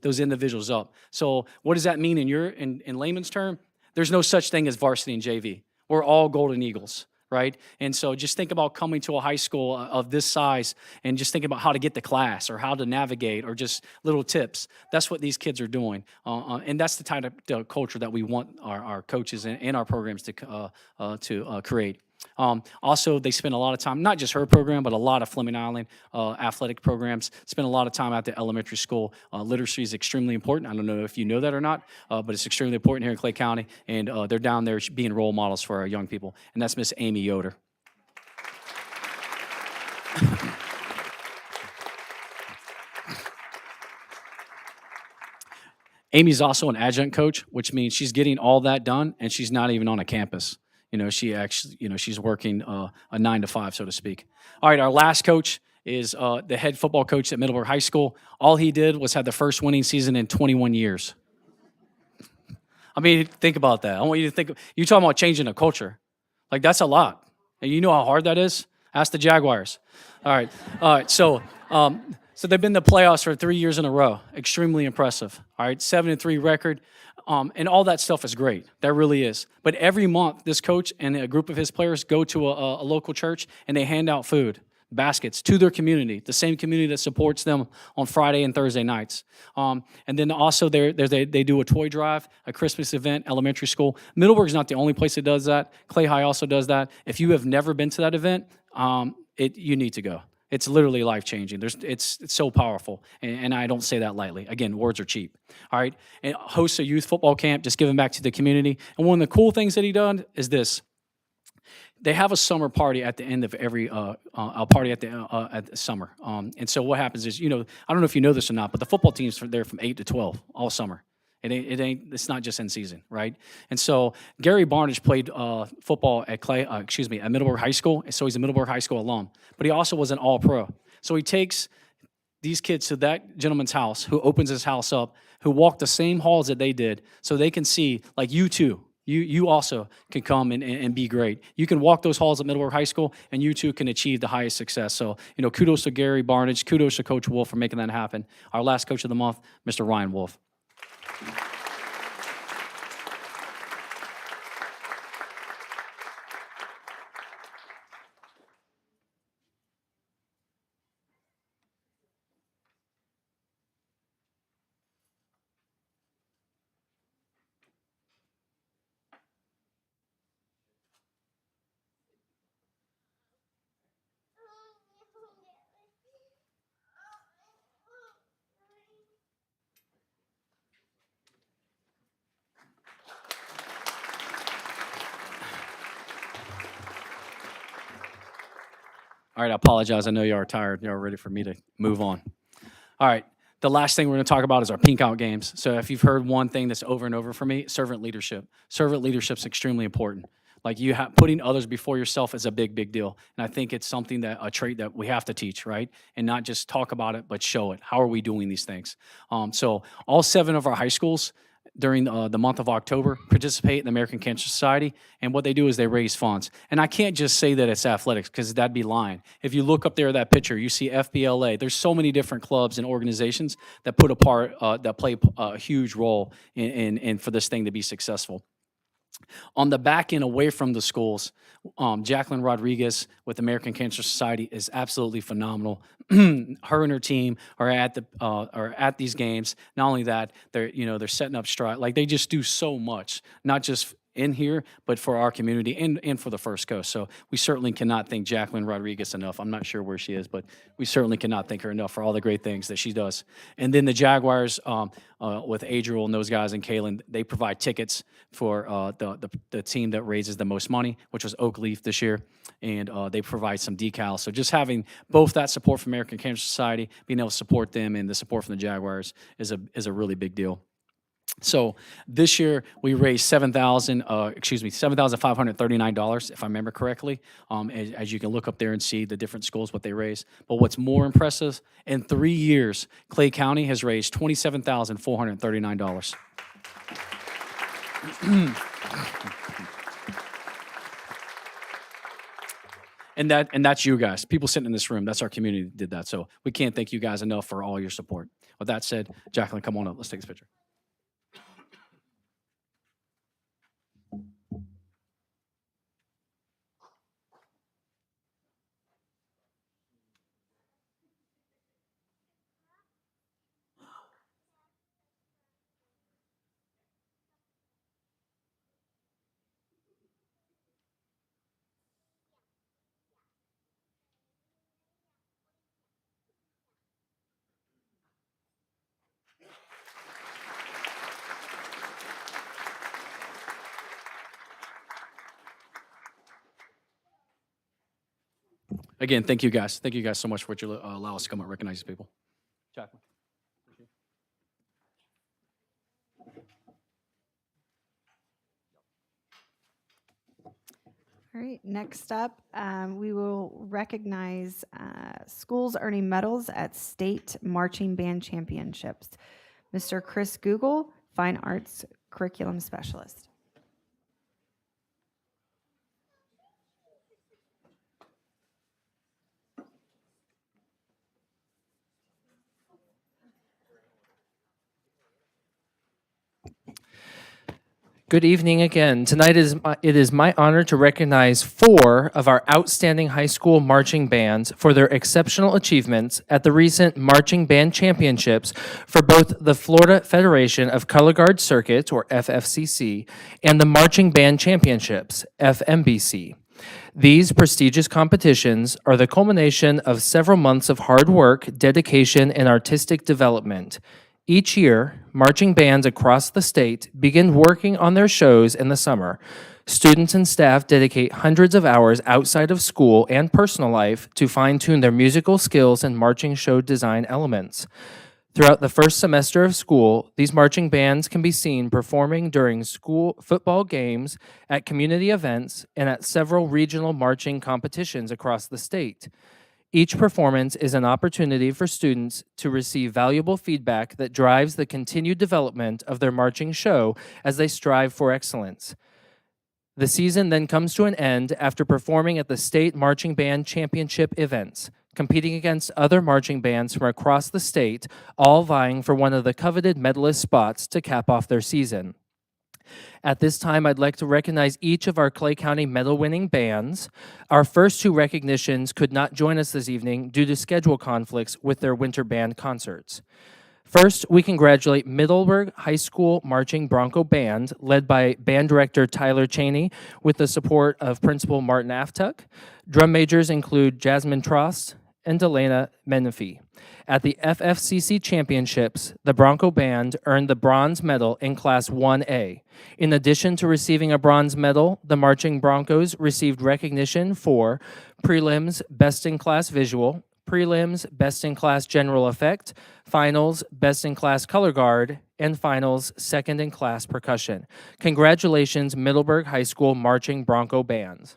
those individuals up. So what does that mean in layman's term? There's no such thing as varsity and JV. We're all Golden Eagles. Right? And so just think about coming to a high school of this size and just think about how to get to class or how to navigate or just little tips. That's what these kids are doing. And that's the type of culture that we want our coaches and our programs to create. Also, they spend a lot of time, not just her program, but a lot of Fleming Island athletic programs, spend a lot of time at the elementary school. Literacy is extremely important. I don't know if you know that or not, but it's extremely important here in Clay County, and they're down there being role models for our young people, and that's Miss Amy Yoder. Amy's also an adjunct coach, which means she's getting all that done, and she's not even on a campus. She actually, she's working a 9 to 5, so to speak. All right, our last coach is the head football coach at Middleburg High School. All he did was have the first winning season in 21 years. I mean, think about that. I want you to think, you're talking about changing a culture. Like, that's a lot. And you know how hard that is? Ask the Jaguars. All right, so they've been in the playoffs for 3 years in a row. Extremely impressive. All right, 7-3 record. And all that stuff is great. That really is. But every month, this coach and a group of his players go to a local church and they hand out food, baskets to their community, the same community that supports them on Friday and Thursday nights. And then also they do a toy drive, a Christmas event, elementary school. Middleburg's not the only place that does that. Clay High also does that. If you have never been to that event, you need to go. It's literally life-changing. It's so powerful, and I don't say that lightly. Again, words are cheap. All right, and hosts a youth football camp, just giving back to the community. And one of the cool things that he done is this: they have a summer party at the end of every a party at the summer. And so what happens is, I don't know if you know this or not, but the football teams are there from 8 to 12 all summer. It's not just in season, right? And so Gary Barnage played football at at Middleburg High School, and so he's a Middleburg High School alum. But he also was an All-Pro. So he takes these kids to that gentleman's house, who opens his house up, who walk the same halls that they did, so they can see, like, you too. You also can come and be great. You can walk those halls at Middleburg High School, and you too can achieve the highest success. So, kudos to Gary Barnage, kudos to Coach Wolf for making that happen. Our last coach of the month, Mr. Ryan Wolf. All right, I apologize. I know you are tired. You are ready for me to move on. All right, the last thing we're going to talk about is our pink out games. So if you've heard one thing that's over and over for me, servant leadership. Servant leadership is extremely important. Like, putting others before yourself is a big, big deal. And I think it's something a trait that we have to teach, right? And not just talk about it, but show it. How are we doing these things? So all 7 of our high schools during the month of October participate in the American Cancer Society, and what they do is they raise funds. And I can't just say that it's athletics, because that'd be lying. If you look up there, that picture, you see FBLA. There's so many different clubs and organizations that that play a huge role in for this thing to be successful. On the back end, away from the schools, Jacqueline Rodriguez with American Cancer Society is absolutely phenomenal. Her and her team are at these games. Not only that, they're setting up stride. Like, they just do so much, not just in here, but for our community and for the First Coast. So we certainly cannot thank Jacqueline Rodriguez enough. I'm not sure where she is, but we certainly cannot thank her enough for all the great things that she does. And then the Jaguars, with Adriel and those guys and Kalen, they provide tickets for the team that raises the most money, which was Oak Leaf this year, and they provide some decals. So just having both that support from American Cancer Society, being able to support them, and the support from the Jaguars is a really big deal. So this year we raised $7,539, if I remember correctly. As you can look up there and see the different schools, what they raised. But what's more impressive, in 3 years, Clay County has raised $27,439. And that's you guys, people sitting in this room. That's our community that did that. So we can't thank you guys enough for all your support. With that said, Jacqueline, come on up. Let's take this picture. Again, thank you guys. Thank you guys so much for what you allow us to come and recognize these people. Jacqueline. All right, next up, we will recognize schools earning medals at state marching band championships. Mr. Chris Google, Fine Arts Curriculum Specialist. Good evening again. Tonight it is my honor to recognize 4 of our outstanding high school marching bands for their exceptional achievements at the recent Marching Band Championships for both the Florida Federation of Color Guard Circuit, or FFCC, and the Marching Band Championships, FMBC. These prestigious competitions are the culmination of several months of hard work, dedication, and artistic development. Each year, marching bands across the state begin working on their shows in the summer. Students and staff dedicate hundreds of hours outside of school and personal life to fine-tune their musical skills and marching show design elements. Throughout the first semester of school, these marching bands can be seen performing during school football games, at community events, and at several regional marching competitions across the state. Each performance is an opportunity for students to receive valuable feedback that drives the continued development of their marching show as they strive for excellence. The season then comes to an end after performing at the State Marching Band Championship events, competing against other marching bands from across the state, all vying for one of the coveted medalist spots to cap off their season. At this time, I'd like to recognize each of our Clay County medal-winning bands. Our first 2 recognitions could not join us this evening due to schedule conflicts with their winter band concerts. First, we congratulate Middleburg High School Marching Bronco Band, led by Band Director Tyler Cheney, with the support of Principal Martin Aftuck. Drum majors include Jasmine Trost and Delana Menifee. At the FFCC Championships, the Bronco Band earned the bronze medal in Class 1A. In addition to receiving a bronze medal, the Marching Broncos received recognition for prelims Best in Class Visual, prelims Best in Class General Effect, finals Best in Class Color Guard, and finals Second in Class Percussion. Congratulations, Middleburg High School Marching Bronco Bands.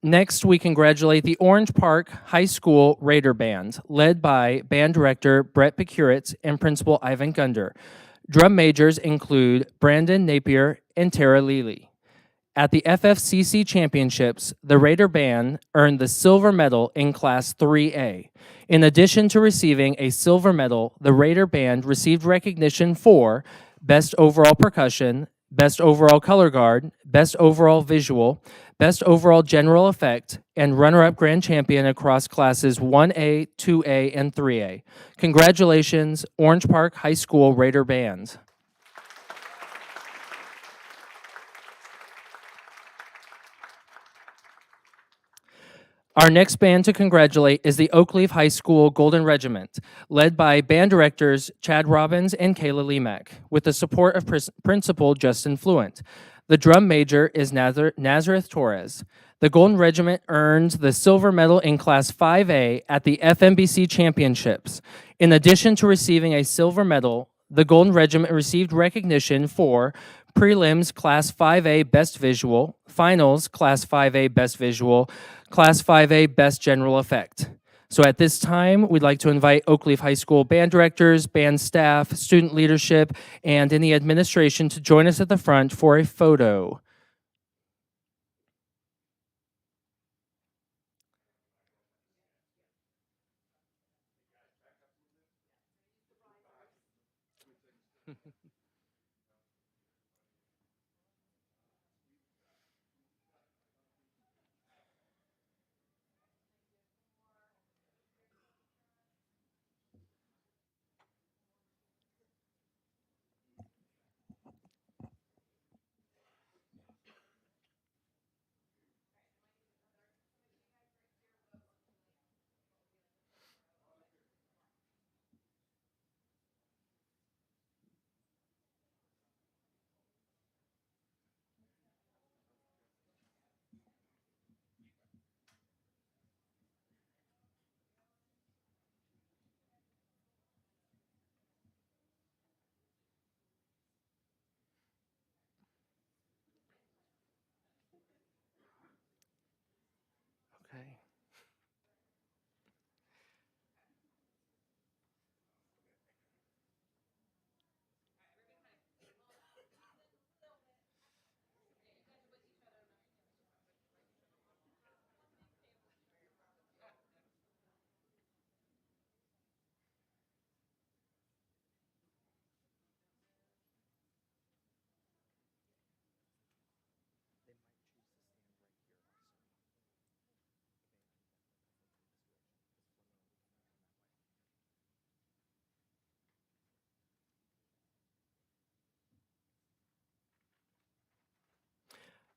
Next, we congratulate the Orange Park High School Raider Band, led by Band Director Brett Pecuritz and Principal Ivan Gunder. Drum majors include Brandon Napier and Tara Leely. At the FFCC Championships, the Raider Band earned the silver medal in Class 3A. In addition to receiving a silver medal, the Raider Band received recognition for Best Overall Percussion, Best Overall Color Guard, Best Overall Visual, Best Overall General Effect, and runner-up grand champion across classes 1A, 2A, and 3A. Congratulations, Orange Park High School Raider Band. Our next band to congratulate is the Oakleaf High School Golden Regiment, led by band directors Chad Robbins and Kayla Lemak, with the support of Principal Justin Fluent. The drum major is Nazareth Torres. The Golden Regiment earned the silver medal in Class 5A at the FMBC Championships. In addition to receiving a silver medal, the Golden Regiment received recognition for prelims Class 5A Best Visual, finals Class 5A Best Visual, Class 5A Best General Effect. So at this time, we'd like to invite Oakleaf High School band directors, band staff, student leadership, and any administration to join us at the front for a photo.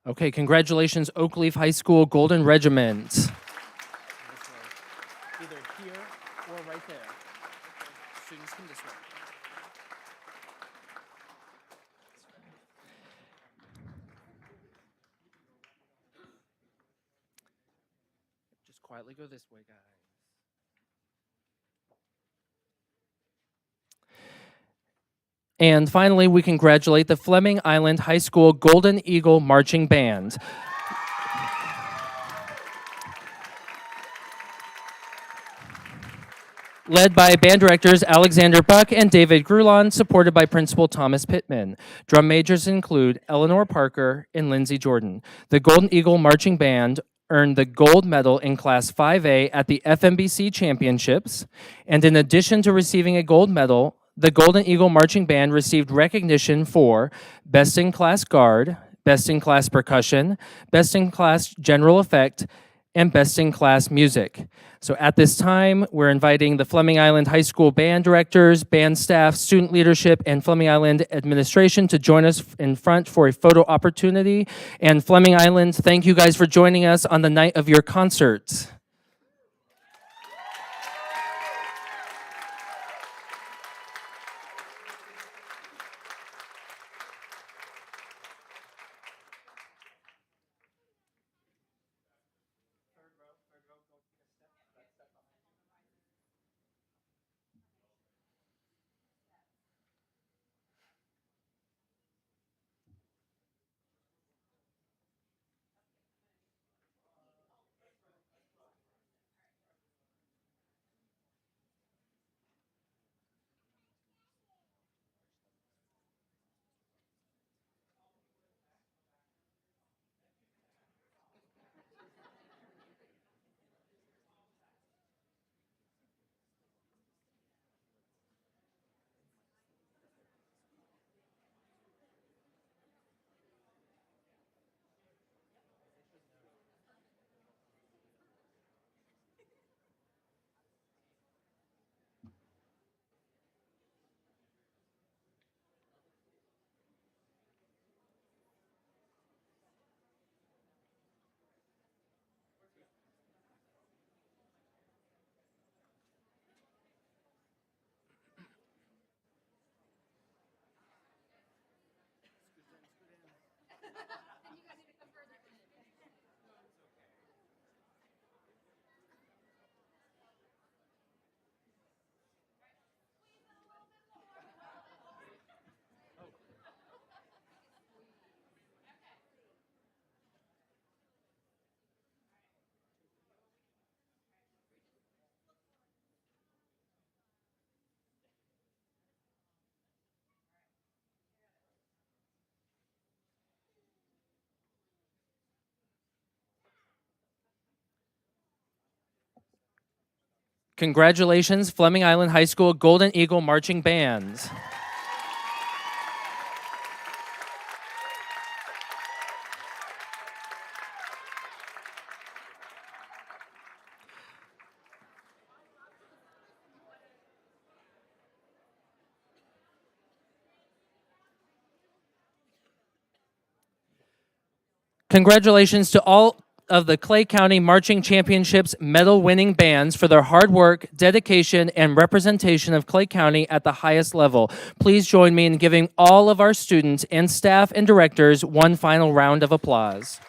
Okay, congratulations, Oakleaf High School Golden Regiment. Either here or right there. Students come this way. Just quietly go this way, guys. And finally, we congratulate the Fleming Island High School Golden Eagle Marching Band. Led by band directors Alexander Buck and David Grulon, supported by Principal Thomas Pittman. Drum majors include Eleanor Parker and Lindsay Jordan. The Golden Eagle Marching Band earned the gold medal in Class 5A at the FMBC Championships, and in addition to receiving a gold medal, the Golden Eagle Marching Band received recognition for Best in Class Guard, Best in Class Percussion, Best in Class General Effect, and Best in Class Music. So at this time, we're inviting the Fleming Island High School band directors, band staff, student leadership, and Fleming Island administration to join us in front for a photo opportunity. And Fleming Island, thank you guys for joining us on the night of your concert. Congratulations, Fleming Island High School Golden Eagle Marching Band. Congratulations to all of the Clay County Marching Championships medal-winning bands for their hard work, dedication, and representation of Clay County at the highest level. Please join me in giving all of our students and staff and directors one final round of applause.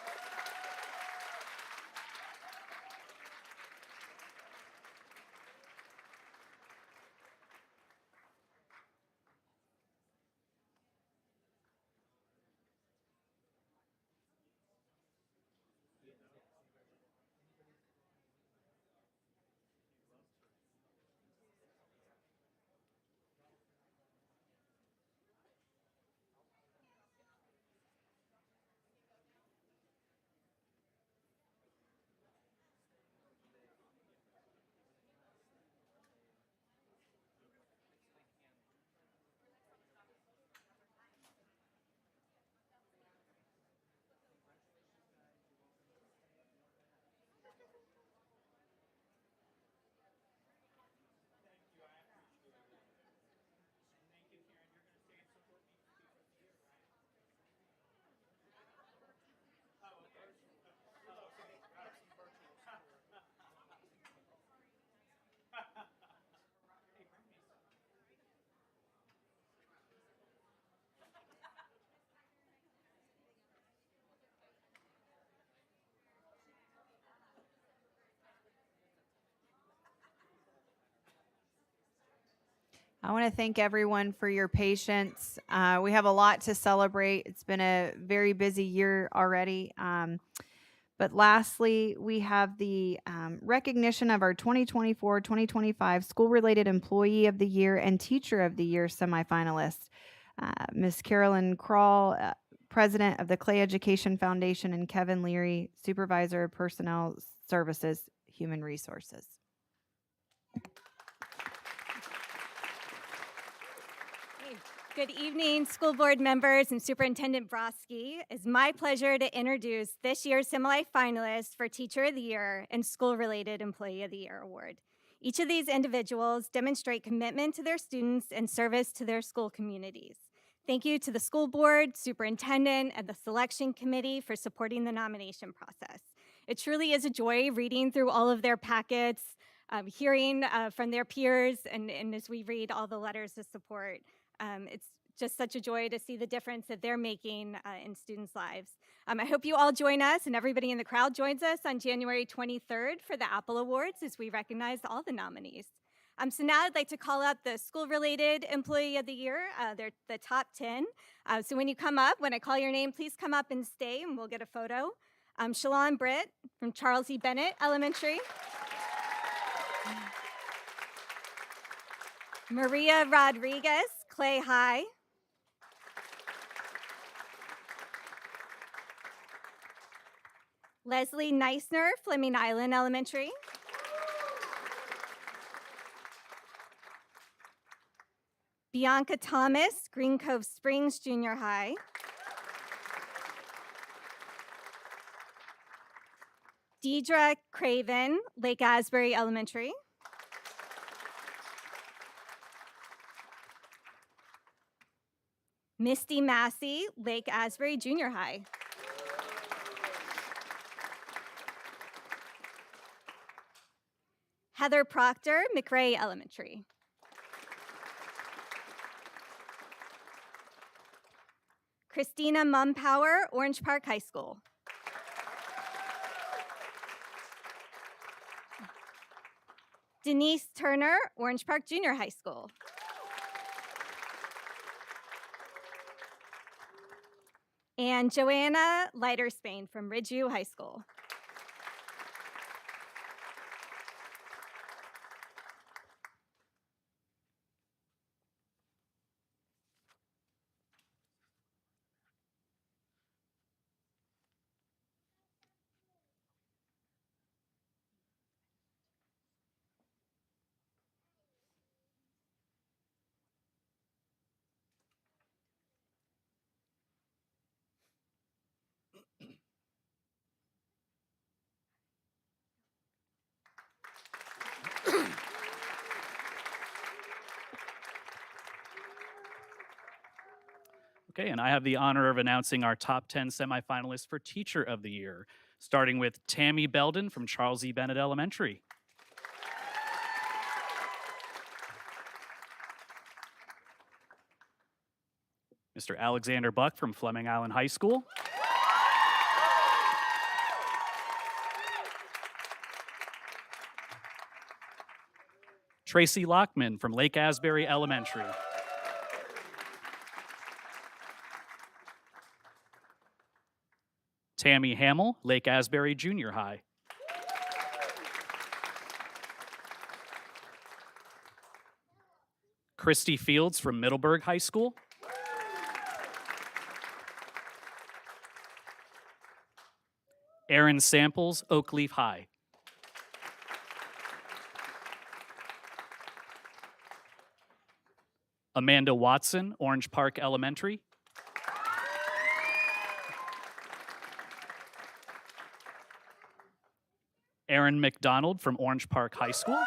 I want to thank everyone for your patience. We have a lot to celebrate. It's been a very busy year already. But lastly, we have the recognition of our 2024-2025 School-Related Employee of the Year and Teacher of the Year semifinalists. Ms. Carolyn Kroll, President of the Clay Education Foundation, and Kevin Leary, Supervisor of Personnel Services, Human Resources. Good evening, school board members and Superintendent Broski. It's my pleasure to introduce this year's semifinalists for Teacher of the Year and School-Related Employee of the Year award. Each of these individuals demonstrate commitment to their students and service to their school communities. Thank you to the school board, superintendent, and the selection committee for supporting the nomination process. It truly is a joy reading through all of their packets, hearing from their peers, and as we read all the letters of support. It's just such a joy to see the difference that they're making in students' lives. I hope you all join us and everybody in the crowd joins us on January 23rd for the Apple Awards as we recognize all the nominees. So now I'd like to call up the School-Related Employee of the Year. They're the top 10. So when you come up, when I call your name, please come up and stay and we'll get a photo. Shalon Britt from Charles E. Bennett Elementary. Maria Rodriguez, Clay High. Leslie Neisner, Fleming Island Elementary. Bianca Thomas, Green Cove Springs Junior High. Deidre Craven, Lake Asbury Elementary. Misty Massey, Lake Asbury Junior High. Heather Proctor, McRae Elementary. Christina Mumpower, Orange Park High School. Denise Turner, Orange Park Junior High School. And Joanna Leiterspain from Ridgeview High School. Okay, and I have the honor of announcing our top 10 semifinalists for Teacher of the Year, starting with Tammy Belden from Charles E. Bennett Elementary. Mr. Alexander Buck from Fleming Island High School. Tracy Lockman from Lake Asbury Elementary. Tammy Hamill, Lake Asbury Junior High. Christy Fields from Middleburg High School. Aaron Samples, Oakleaf High. Amanda Watson, Orange Park Elementary. Aaron McDonald from Orange Park High School.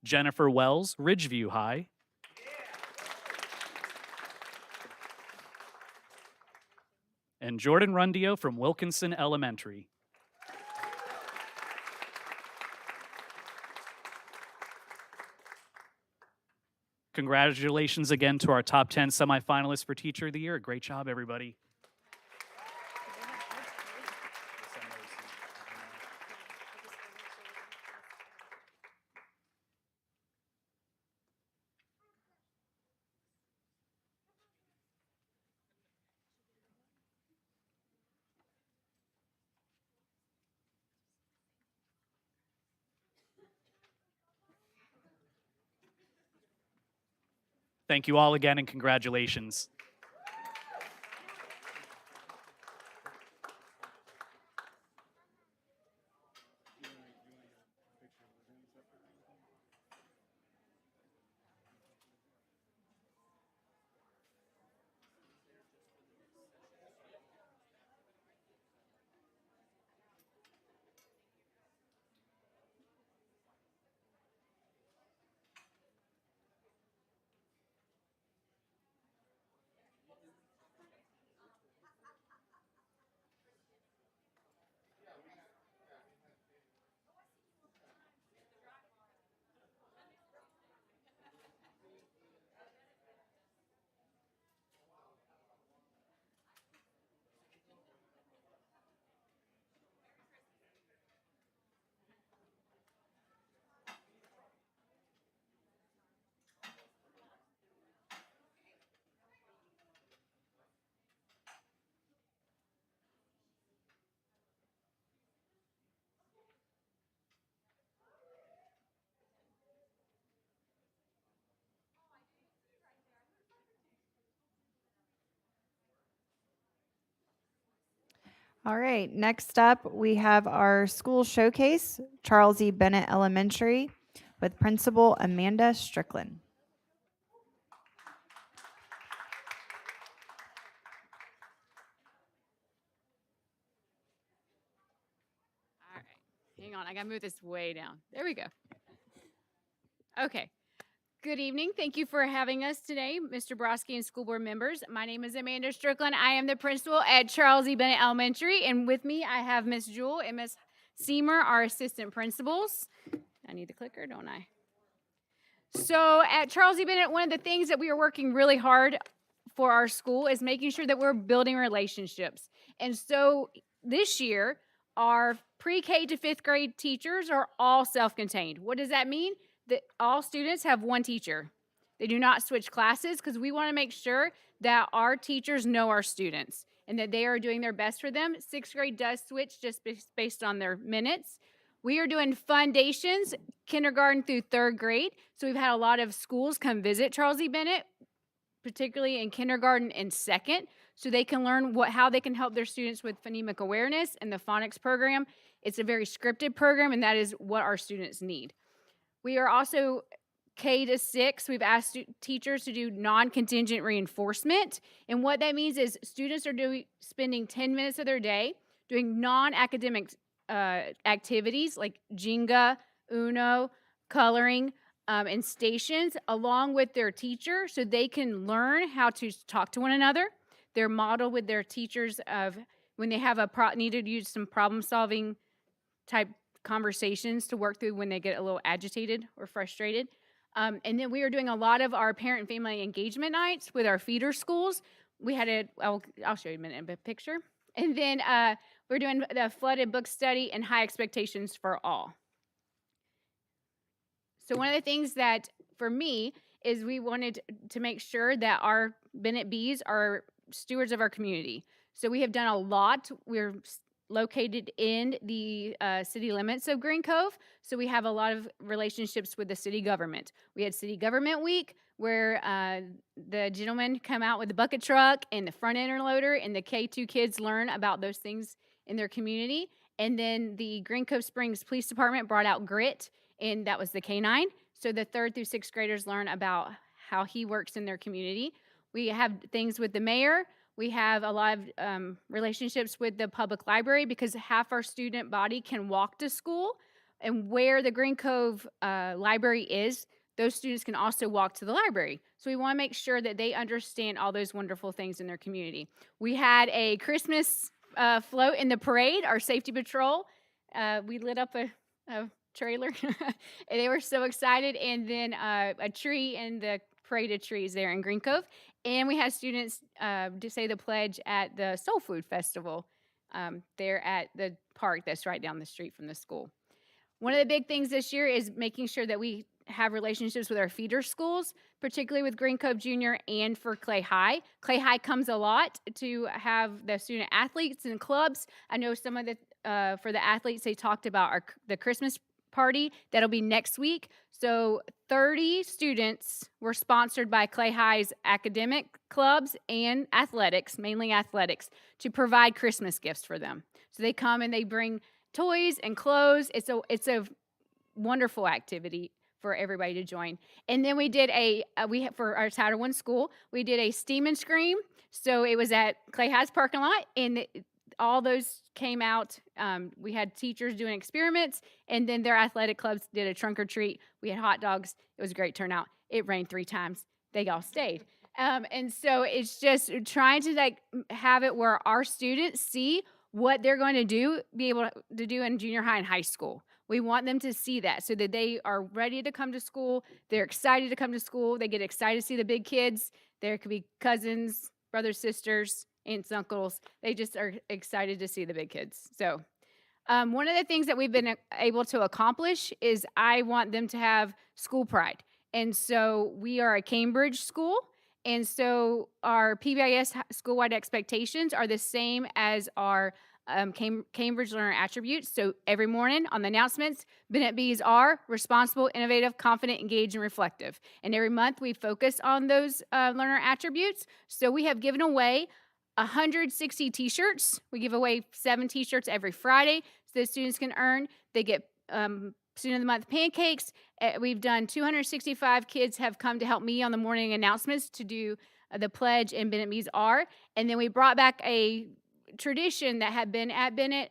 Jennifer Wells, Ridgeview High. And Jordan Rundio from Wilkinson Elementary. Congratulations again to our top 10 semifinalists for Teacher of the Year. Great job, everybody. Thank you all again and congratulations. All right, next up, we have our school showcase, Charles E. Bennett Elementary, with Principal Amanda Strickland. All right, hang on, I gotta move this way down. There we go. Okay. Good evening. Thank you for having us today, Mr. Broski and school board members. My name is Amanda Strickland. I am the principal at Charles E. Bennett Elementary, and with me I have Miss Jewel and Miss Seymour, our assistant principals. I need the clicker, don't I? So at Charles E. Bennett, one of the things that we are working really hard for our school is making sure that we're building relationships. And so this year, our pre-K to 5th grade teachers are all self-contained. What does that mean? That all students have one teacher. They do not switch classes because we want to make sure that our teachers know our students and that they are doing their best for them. 6th grade does switch just based on their minutes. We are doing foundations, kindergarten through 3rd grade. So we've had a lot of schools come visit Charles E. Bennett, particularly in kindergarten and 2nd, so they can learn how they can help their students with phonemic awareness and the phonics program. It's a very scripted program, and that is what our students need. We are also K to 6. We've asked teachers to do non-contingent reinforcement. And what that means is students are spending 10 minutes of their day doing non-academic activities like Jenga, Uno, coloring, and stations along with their teacher so they can learn how to talk to one another. They're modeled with their teachers of when they have need to use some problem-solving type conversations to work through when they get a little agitated or frustrated. And then we are doing a lot of our parent and family engagement nights with our feeder schools. We had I'll show you in a minute, a picture. And then we're doing the flooded book study and high expectations for all. So one of the things that for me is we wanted to make sure that our Bennett Bees are stewards of our community. So we have done a lot. We're located in the city limits of Green Cove, so we have a lot of relationships with the city government. We had City Government Week, where the gentlemen come out with the bucket truck and the front end loader, and the K2 kids learn about those things in their community. And then the Green Cove Springs Police Department brought out Grit, and that was the K9. So the 3rd through 6th graders learn about how he works in their community. We have things with the mayor. We have a lot of relationships with the public library because half our student body can walk to school, and where the Green Cove library is, those students can also walk to the library. So we want to make sure that they understand all those wonderful things in their community. We had a Christmas float in the parade, our safety patrol. We lit up a trailer, and they were so excited, and then a tree in the parade of trees there in Green Cove. And we had students to say the pledge at the Soul Food Festival there at the park that's right down the street from the school. One of the big things this year is making sure that we have relationships with our feeder schools, particularly with Green Cove Junior and for Clay High. Clay High comes a lot to have the student athletes and clubs. I know some of the, for the athletes, they talked about the Christmas party. That'll be next week. So 30 students were sponsored by Clay High's academic clubs and athletics, mainly athletics, to provide Christmas gifts for them. So they come and they bring toys and clothes. It's a wonderful activity for everybody to join. And then we did for our Title I school, we did a Steam and Scream. So it was at Clay High's parking lot, and all those came out. We had teachers doing experiments, and then their athletic clubs did a trunk or treat. We had hot dogs. It was a great turnout. It rained 3 times. They all stayed. And so it's just trying to have it where our students see what they're going to be able to do in junior high and high school. We want them to see that so that they are ready to come to school. They're excited to come to school. They get excited to see the big kids. There could be cousins, brothers, sisters, aunts, uncles. They just are excited to see the big kids. So one of the things that we've been able to accomplish is I want them to have school pride. And so we are a Cambridge school. And so our PBIS school-wide expectations are the same as our Cambridge Learner Attributes. So every morning on the announcements, Bennett B's are responsible, innovative, confident, engaged, and reflective. And every month we focus on those learner attributes. So we have given away 160 t-shirts. We give away 7 t-shirts every Friday so the students can earn. They get Student of the Month pancakes. We've done 265 kids have come to help me on the morning announcements to do the pledge and Bennett B's are. And then we brought back a tradition that had been at Bennett.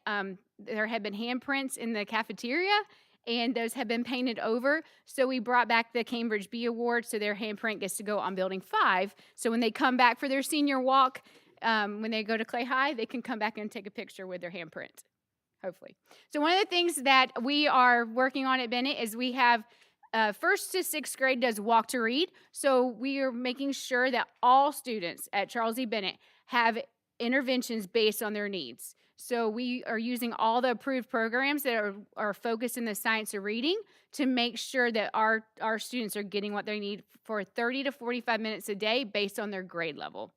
There had been handprints in the cafeteria, and those have been painted over. So we brought back the Cambridge B Award, so their handprint gets to go on Building 5. So when they come back for their senior walk, when they go to Clay High, they can come back and take a picture with their handprint, hopefully. So one of the things that we are working on at Bennett is we have 1st to 6th grade does Walk to Read. So we are making sure that all students at Charles E. Bennett have interventions based on their needs. So we are using all the approved programs that are focused in the science of reading to make sure that our students are getting what they need for 30 to 45 minutes a day based on their grade level.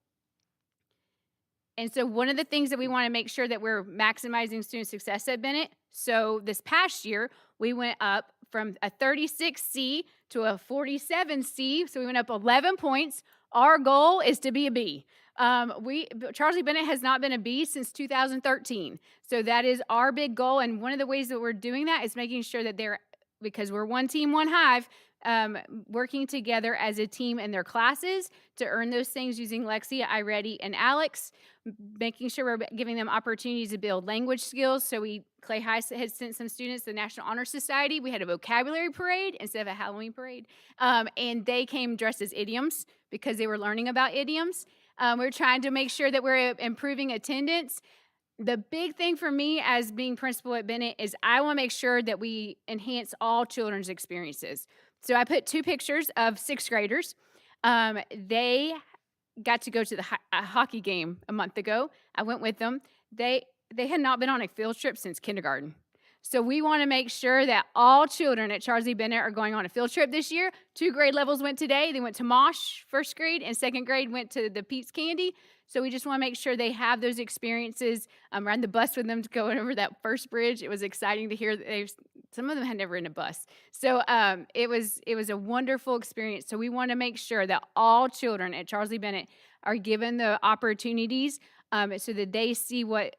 And so one of the things that we want to make sure that we're maximizing student success at Bennett. So this past year, we went up from a 36C to a 47C. So we went up 11 points. Our goal is to be a B. Charles E. Bennett has not been a B since 2013. So that is our big goal. And one of the ways that we're doing that is making sure that because we're one team, one hive, working together as a team in their classes to earn those things using Lexia, iReady, and Alex, making sure we're giving them opportunities to build language skills. So Clay High has sent some students to the National Honor Society. We had a vocabulary parade instead of a Halloween parade. And they came dressed as idioms because they were learning about idioms. We're trying to make sure that we're improving attendance. The big thing for me as being principal at Bennett is I want to make sure that we enhance all children's experiences. So I put 2 pictures of 6th graders. They got to go to the hockey game a month ago. I went with them. They had not been on a field trip since kindergarten. So we want to make sure that all children at Charles E. Bennett are going on a field trip this year. 2 grade levels went today. They went to Mosh, 1st grade, and 2nd grade went to the Pete's Candy. So we just want to make sure they have those experiences. Ride the bus with them to go over that first bridge. It was exciting to hear that some of them had never ridden a bus. So it was a wonderful experience. So we want to make sure that all children at Charles E. Bennett are given the opportunities so that they see what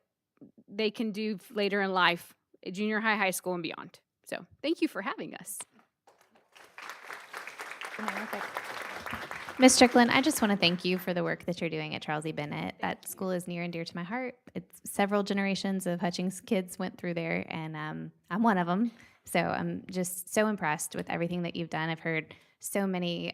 they can do later in life, junior high, high school, and beyond. So thank you for having us. Ms. Strickland, I just want to thank you for the work that you're doing at Charles E. Bennett. That school is near and dear to my heart. It's several generations of Hutchings kids went through there, and I'm one of them. So I'm just so impressed with everything that you've done. I've heard so many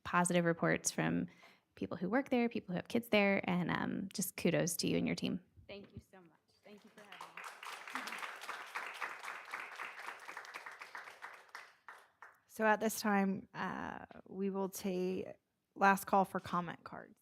positive reports from people who work there, people who have kids there, and just kudos to you and your team. Thank you so much. Thank you for having me. So at this time, we will take last call for comment cards.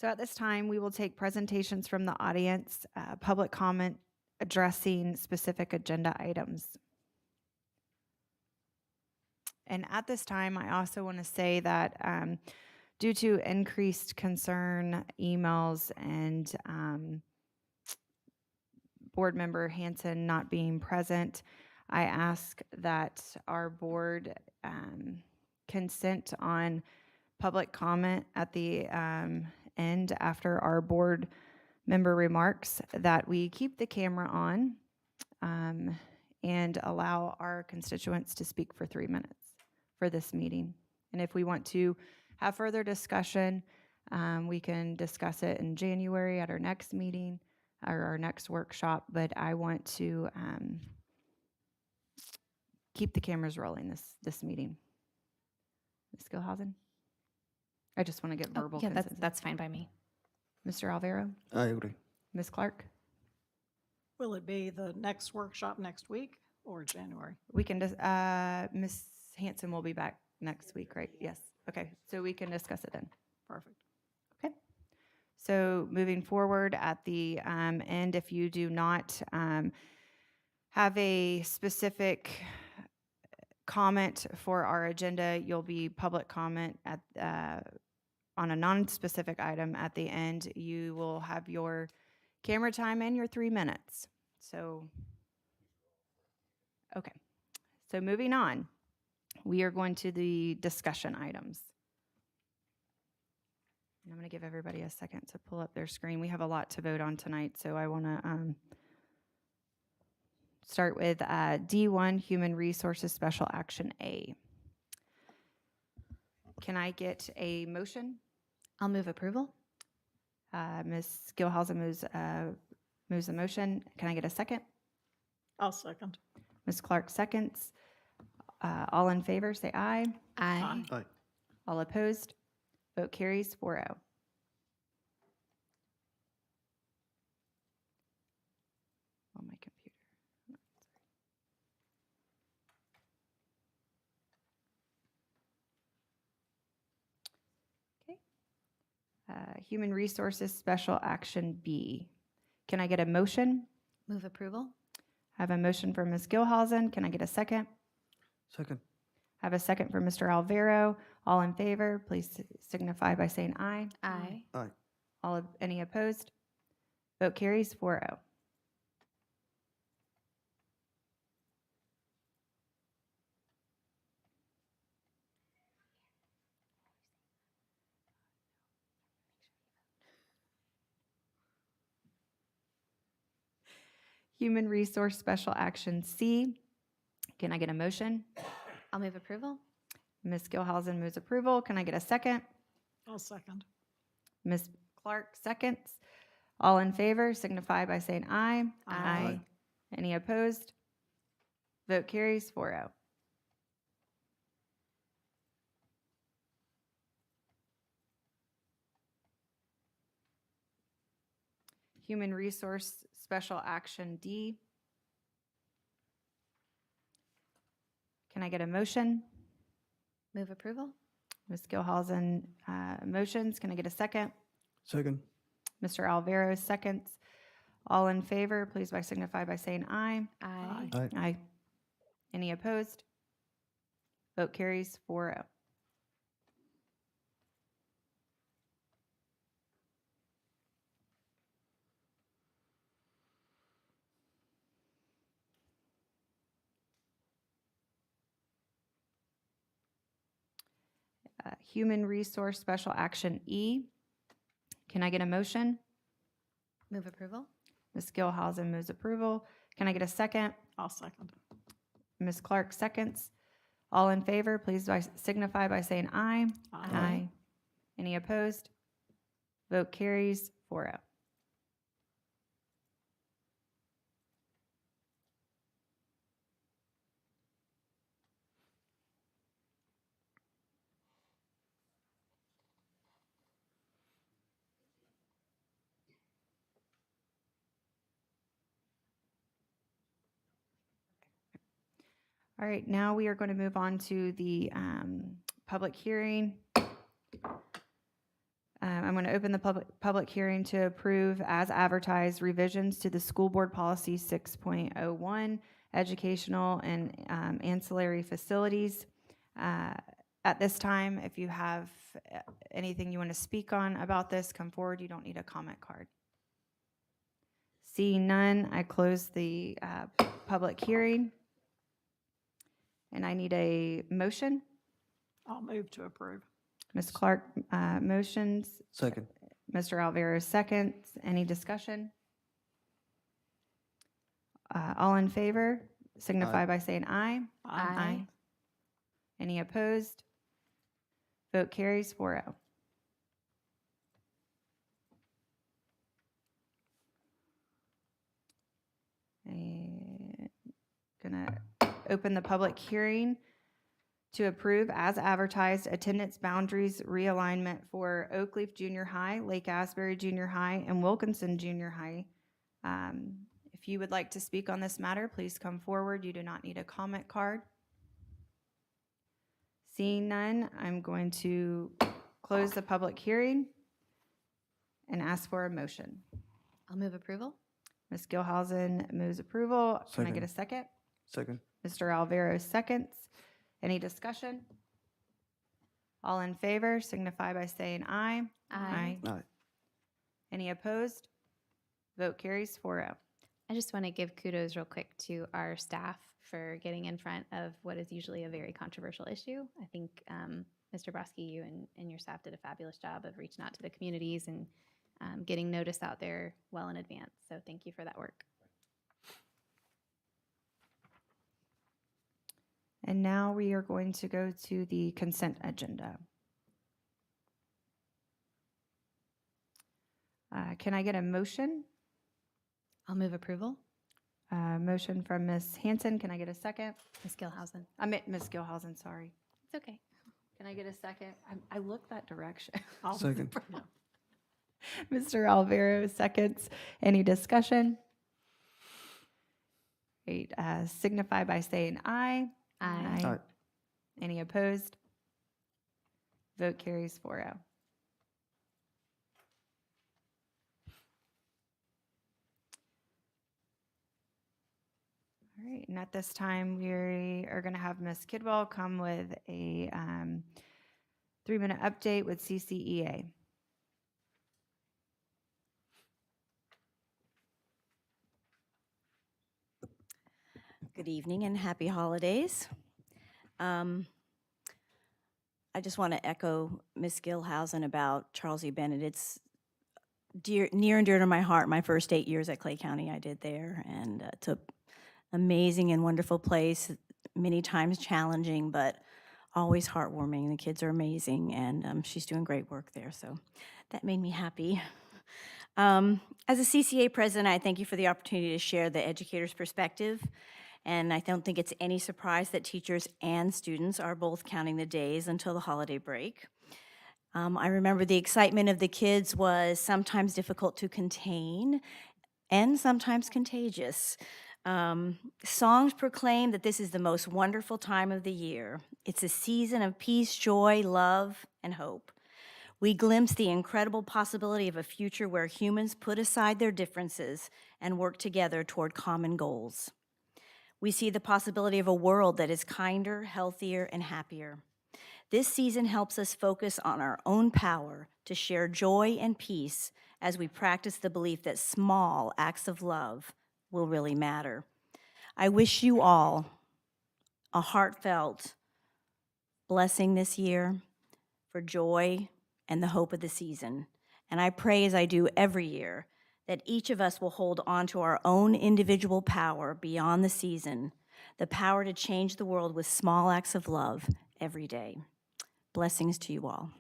So at this time, we will take presentations from the audience, public comment addressing specific agenda items. And at this time, I also want to say that due to increased concern, emails, and board member Hanson not being present, I ask that our board consent on public comment at the end after our board member remarks, that we keep the camera on and allow our constituents to speak for 3 minutes for this meeting. And if we want to have further discussion, we can discuss it in January at our next meeting or our next workshop, but I want to keep the cameras rolling this meeting. Ms. Gilhausen? I just want to get verbal Yeah, consensus. that's fine by me. Mr. Alvaro? I agree. Ms. Clark? Will it be the next workshop next week or January? We can just, Ms. Hanson will be back next week, right? Yes. Okay, so we can discuss it then. Perfect. Okay. So moving forward at the end, if you do not have a specific comment for our agenda, you'll be public comment at on a non-specific item at the end. You will have your camera time and your 3 minutes. So, okay. So moving on, we are going to the discussion items. And I'm going to give everybody a second to pull up their screen. We have a lot to vote on tonight, so I want to start with D1, Human Resources Special Action A. Can I get a motion? I'll move approval. Ms. Gilhausen moves the motion. Can I get a second? I'll second. Ms. Clark seconds. All in favor, say aye. Aye. Aye. All opposed? Vote carries 4-0. On my computer. Okay. Human Resources Special Action B. Can I get a motion? Move approval. I have a motion from Ms. Gilhausen. Can I get a second? Second. I have a second from Mr. Alvaro. All in favor, please signify by saying aye. Aye. Aye. Any opposed? Vote carries 4-0. Human Resource Special Action C. Can I get a motion? I'll move approval. Ms. Gilhausen moves approval. Can I get a second? I'll second. Ms. Clark seconds. All in favor signify by saying aye. Aye. Any opposed? Vote carries 4-0. Human Resource Special Action D. Can I get a motion? Move approval. Ms. Gilhausen motions. Can I get a second? Second. Mr. Alvaro seconds. All in favor, please signify by saying aye. Aye. Aye. Aye. Any opposed? Vote carries 4-0. Human Resource Special Action E. Can I get a motion? Move approval. Ms. Gilhausen moves approval. Can I get a second? I'll second. Ms. Clark seconds. All in favor, please signify by saying aye. Aye. Any opposed? Vote carries 4-0. All right, now we are going to move on to the public hearing. I'm going to open the public hearing to approve as advertised revisions to the school board policy 6.01, educational and ancillary facilities. At this time, if you have anything you want to speak on about this, come forward. You don't need a comment card. Seeing none, I close the public hearing. And I need a motion. I'll move to approve. Ms. Clark motions. Second. Mr. Alvaro seconds. Any discussion? All in favor signify by saying aye. Aye. Any opposed? Vote carries 4-0. And gonna open the public hearing to approve as advertised attendance boundaries realignment for Oakleaf Junior High, Lake Asbury Junior High, and Wilkinson Junior High. If you would like to speak on this matter, please come forward. You do not need a comment card. Seeing none, I'm going to close the public hearing and ask for a motion. I'll move approval. Ms. Gilhausen moves approval. Can I get a second? Second. Mr. Alvaro seconds. Any discussion? All in favor signify by saying aye. Aye. Aye. Any opposed? Vote carries 4-0. I just want to give kudos real quick to our staff for getting in front of what is usually a very controversial issue. I think Mr. Broski, you and your staff did a fabulous job of reaching out to the communities and getting notice out there well in advance. So thank you for that work. And now we are going to go to the consent agenda. Can I get a motion? I'll move approval. Motion from Ms. Hanson. Can I get a second? Ms. Gilhausen. I meant Ms. Gilhausen, sorry. It's okay. Can I get a second? I look that direction. Second. Mr. Alvaro seconds. Any discussion? Great. Signify by saying aye. Aye. Aye. Any opposed? Vote carries 4-0. All right, and at this time, we are going to have Ms. Kidwell come with a 3-minute update with CCEA. Good evening and happy holidays. I just want to echo Ms. Gilhausen about Charles E. Bennett. It's near and dear to my heart. My first 8 years at Clay County I did there, and it's an amazing and wonderful place, many times challenging, but always heartwarming. The kids are amazing, and she's doing great work there, so that made me happy. As a CCA president, I thank you for the opportunity to share the educator's perspective. And I don't think it's any surprise that teachers and students are both counting the days until the holiday break. I remember the excitement of the kids was sometimes difficult to contain and sometimes contagious. Songs proclaim that this is the most wonderful time of the year. It's a season of peace, joy, love, and hope. We glimpse the incredible possibility of a future where humans put aside their differences and work together toward common goals. We see the possibility of a world that is kinder, healthier, and happier. This season helps us focus on our own power to share joy and peace as we practice the belief that small acts of love will really matter. I wish you all a heartfelt blessing this year for joy and the hope of the season. And I pray, as I do every year, that each of us will hold on to our own individual power beyond the season, the power to change the world with small acts of love every day. Blessings to you all.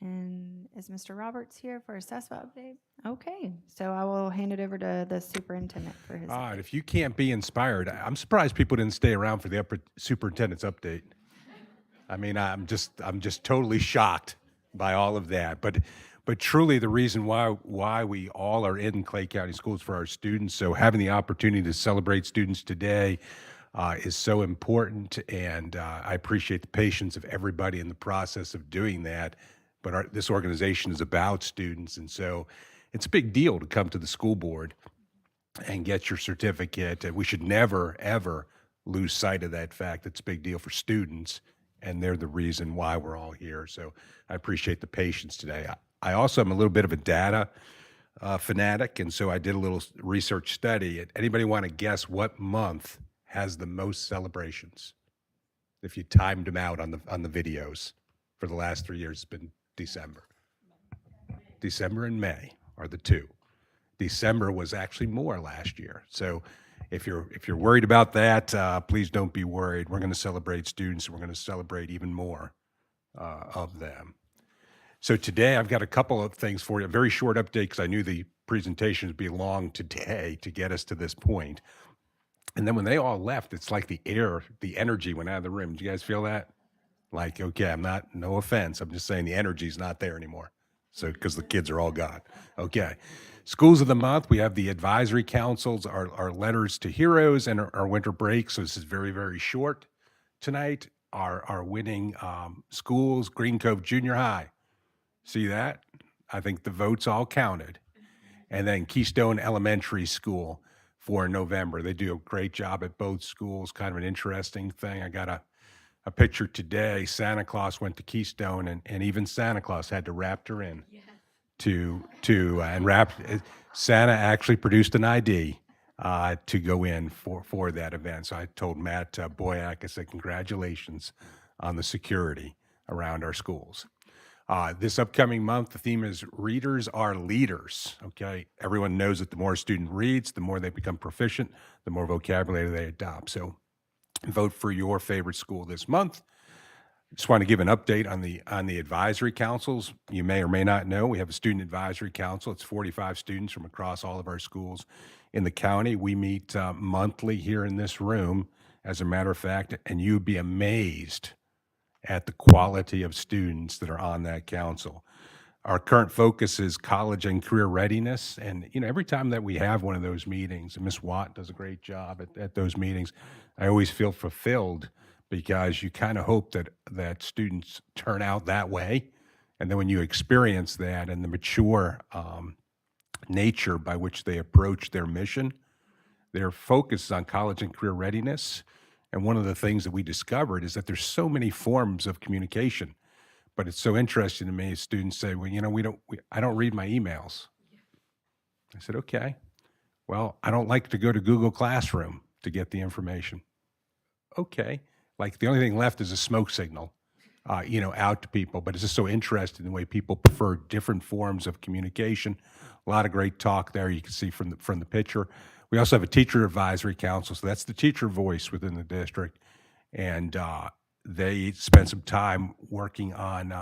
And is Mr. Roberts here for a CESFA update? Okay, so I will hand it over to the superintendent for his All right, update. if you can't be inspired, I'm surprised people didn't stay around for the superintendent's update. I mean, I'm just totally shocked by all of that. But truly, the reason why we all are in Clay County Schools for our students. So having the opportunity to celebrate students today, is so important, and I appreciate the patience of everybody in the process of doing that. But this organization is about students, and so it's a big deal to come to the school board and get your certificate. And we should never, ever lose sight of that fact. It's a big deal for students, and they're the reason why we're all here. So I appreciate the patience today. I also am a little bit of a data fanatic, and so I did a little research study. Anybody want to guess what month has the most celebrations? If you timed them out on the videos for the last 3 years, it's been December. December and May are the two. December was actually more last year. So if you're worried about that, please don't be worried. We're going to celebrate students. We're going to celebrate even more of them. So today I've got a couple of things for you. A very short update because I knew the presentation would be long today to get us to this point. And then when they all left, it's like the energy went out of the room. Do you guys feel that? Like, okay, no offense. I'm just saying the energy's not there anymore. So, because the kids are all gone. Okay. Schools of the month, we have the advisory councils, our letters to heroes, and our winter break. So this is very, very short tonight. Our winning schools, Green Cove Junior High. See that? I think the votes all counted. And then Keystone Elementary School for November. They do a great job at both schools. Kind of an interesting thing. I got a picture today. Santa Claus went to Keystone, and even Santa Claus had to wrap her in. Yes. And wrap. Santa actually produced an ID to go in for that event. So I told Matt Boyack, I said, congratulations on the security around our schools. This upcoming month, the theme is Readers Are Leaders, okay? Everyone knows that the more a student reads, the more they become proficient, the more vocabulary they adopt. So vote for your favorite school this month. Just want to give an update on the advisory councils. You may or may not know, we have a student advisory council. It's 45 students from across all of our schools in the county. We meet monthly here in this room, as a matter of fact, and you'd be amazed at the quality of students that are on that council. Our current focus is college and career readiness. And, every time that we have one of those meetings, and Ms. Watt does a great job at those meetings, I always feel fulfilled because you kind of hope that students turn out that way. And then when you experience that and the mature nature by which they approach their mission, their focus is on college and career readiness. And one of the things that we discovered is that there's so many forms of communication. But it's so interesting to me, students say, well, I don't read my emails. I said, okay. Well, I don't like to go to Google Classroom to get the information. Okay. Like the only thing left is a smoke signal, out to people. But it's just so interesting the way people prefer different forms of communication. A lot of great talk there. You can see from the picture. We also have a teacher advisory council. So that's the teacher voice within the district. And they spent some time working on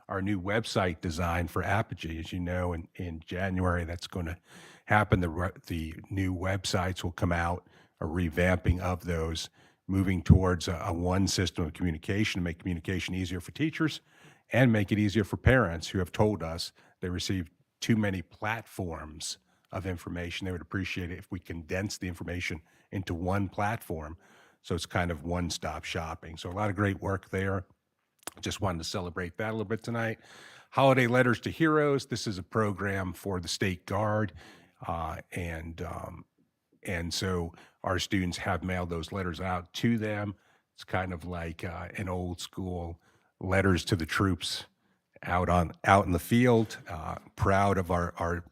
our new website design for Apogee. As you know, in January, that's going to happen. The new websites will come out, a revamping of those, moving towards a one system of communication to make communication easier for teachers and make it easier for parents who have told us they receive too many platforms of information. They would appreciate it if we condense the information into one platform. So it's kind of one-stop shopping. So a lot of great work there. Just wanted to celebrate that a little bit tonight. Holiday Letters to Heroes. This is a program for the State Guard. And so our students have mailed those letters out to them. It's kind of like an old school letters to the troops out in the field. Proud of our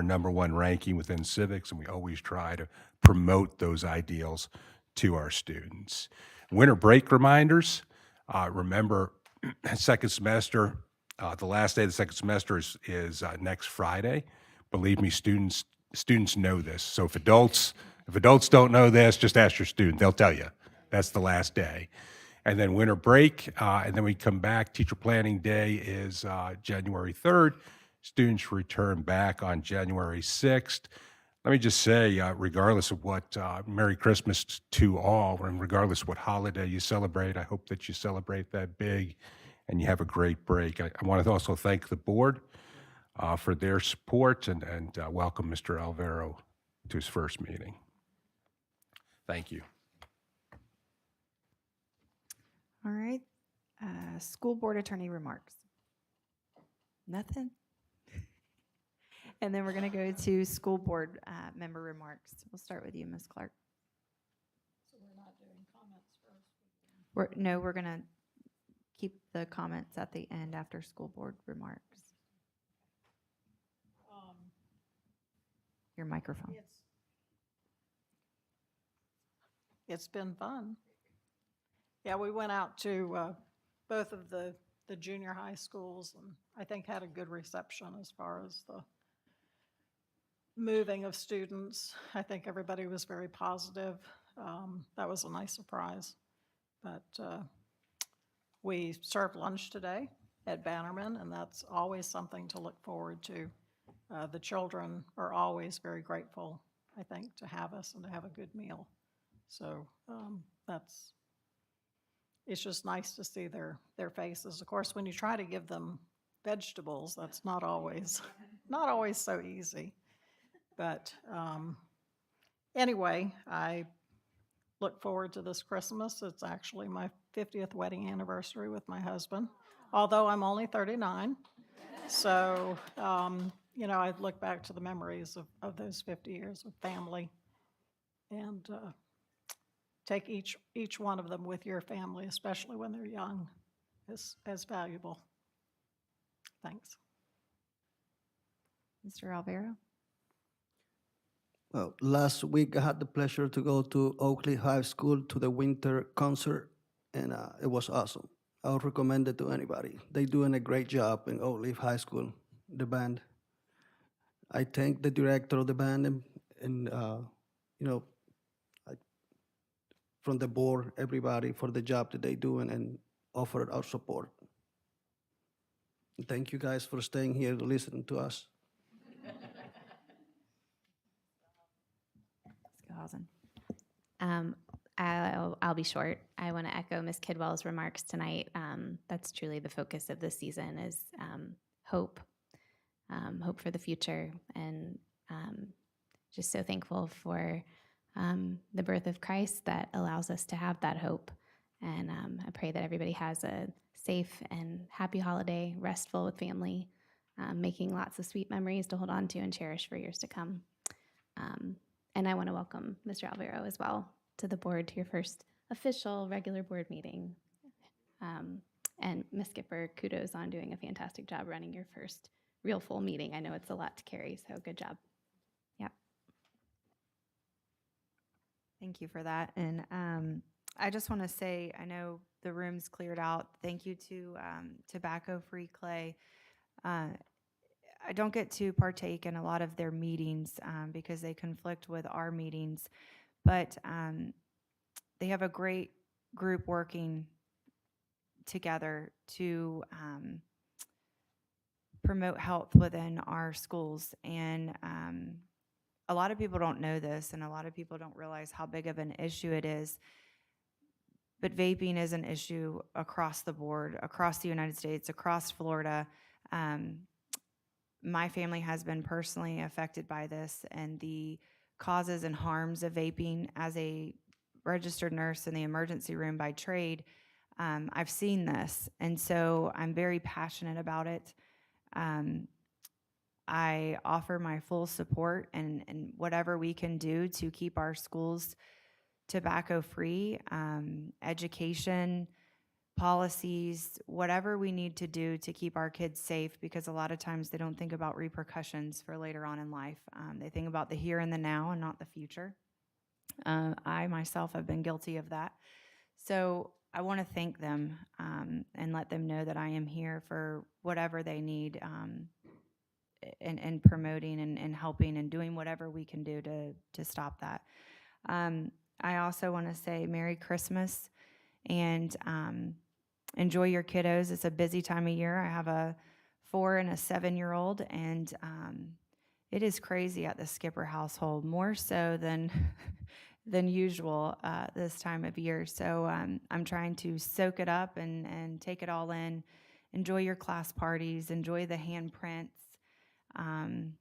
number one ranking within civics, and we always try to promote those ideals to our students. Winter break reminders. Remember, second semester, the last day of the second semester is next Friday. Believe me, students know this. So if adults don't know this, just ask your student. They'll tell you. That's the last day. And then winter break, and then we come back. Teacher planning day is January 3rd. Students return back on January 6th. Let me just say, regardless of what, Merry Christmas to all, and regardless of what holiday you celebrate, I hope that you celebrate that big and you have a great break. I want to also thank the board for their support and welcome Mr. Alvaro to his first meeting. Thank you. All right. School board attorney remarks. Nothing. And then we're going to go to school board member remarks. We'll start with you, Ms. Clark. So we're not doing comments first. We're going to keep the comments at the end after school board remarks. Your microphone. It's been fun. Yeah, we went out to both of the junior high schools and I think had a good reception as far as the moving of students. I think everybody was very positive. That was a nice surprise. But we served lunch today at Bannerman, and that's always something to look forward to. The children are always very grateful, I think, to have us and to have a good meal. So it's just nice to see their faces. Of course, when you try to give them vegetables, that's not always so easy. But anyway, I look forward to this Christmas. It's actually my 50th wedding anniversary with my husband, although I'm only 39. So, I look back to the memories of those 50 years of family and take each one of them with your family, especially when they're young, as valuable. Thanks. Mr. Alvaro? Well, last week I had the pleasure to go to Oakley High School to the winter concert, and it was awesome. I would recommend it to anybody. They're doing a great job in Oakley High School, the band. I thank the director of the band and from the board, everybody for the job that they're doing and offer our support. Thank you guys for staying here to listen to us. I'll be short. I want to echo Ms. Kidwell's remarks tonight. That's truly the focus of this season is hope, hope for the future, and just so thankful for the birth of Christ that allows us to have that hope. And I pray that everybody has a safe and happy holiday, restful with family, making lots of sweet memories to hold on to and cherish for years to come. And I want to welcome Mr. Alvaro as well to the board, to your first official regular board meeting. And Ms. Skipper, kudos on doing a fantastic job running your first real full meeting. I know it's a lot to carry, so good job. Yep. Thank you for that. And I just want to say, I know the room's cleared out. Thank you to Tobacco Free Clay. I don't get to partake in a lot of their meetings because they conflict with our meetings, but they have a great group working together to promote health within our schools. And a lot of people don't know this, and a lot of people don't realize how big of an issue it is. But vaping is an issue across the board, across the United States, across Florida. My family has been personally affected by this, and the causes and harms of vaping. As a registered nurse in the emergency room by trade, I've seen this, and so I'm very passionate about it. I offer my full support and whatever we can do to keep our schools tobacco free, education, policies, whatever we need to do to keep our kids safe, because a lot of times they don't think about repercussions for later on in life. They think about the here and the now and not the future. I myself have been guilty of that. So I want to thank them and let them know that I am here for whatever they need in promoting and helping and doing whatever we can do to stop that. I also want to say Merry Christmas and enjoy your kiddos. It's a busy time of year. I have a 4 and a 7-year-old, and it is crazy at the Skipper household, more so than than usual this time of year. So I'm trying to soak it up and take it all in. Enjoy your class parties, enjoy the handprints, the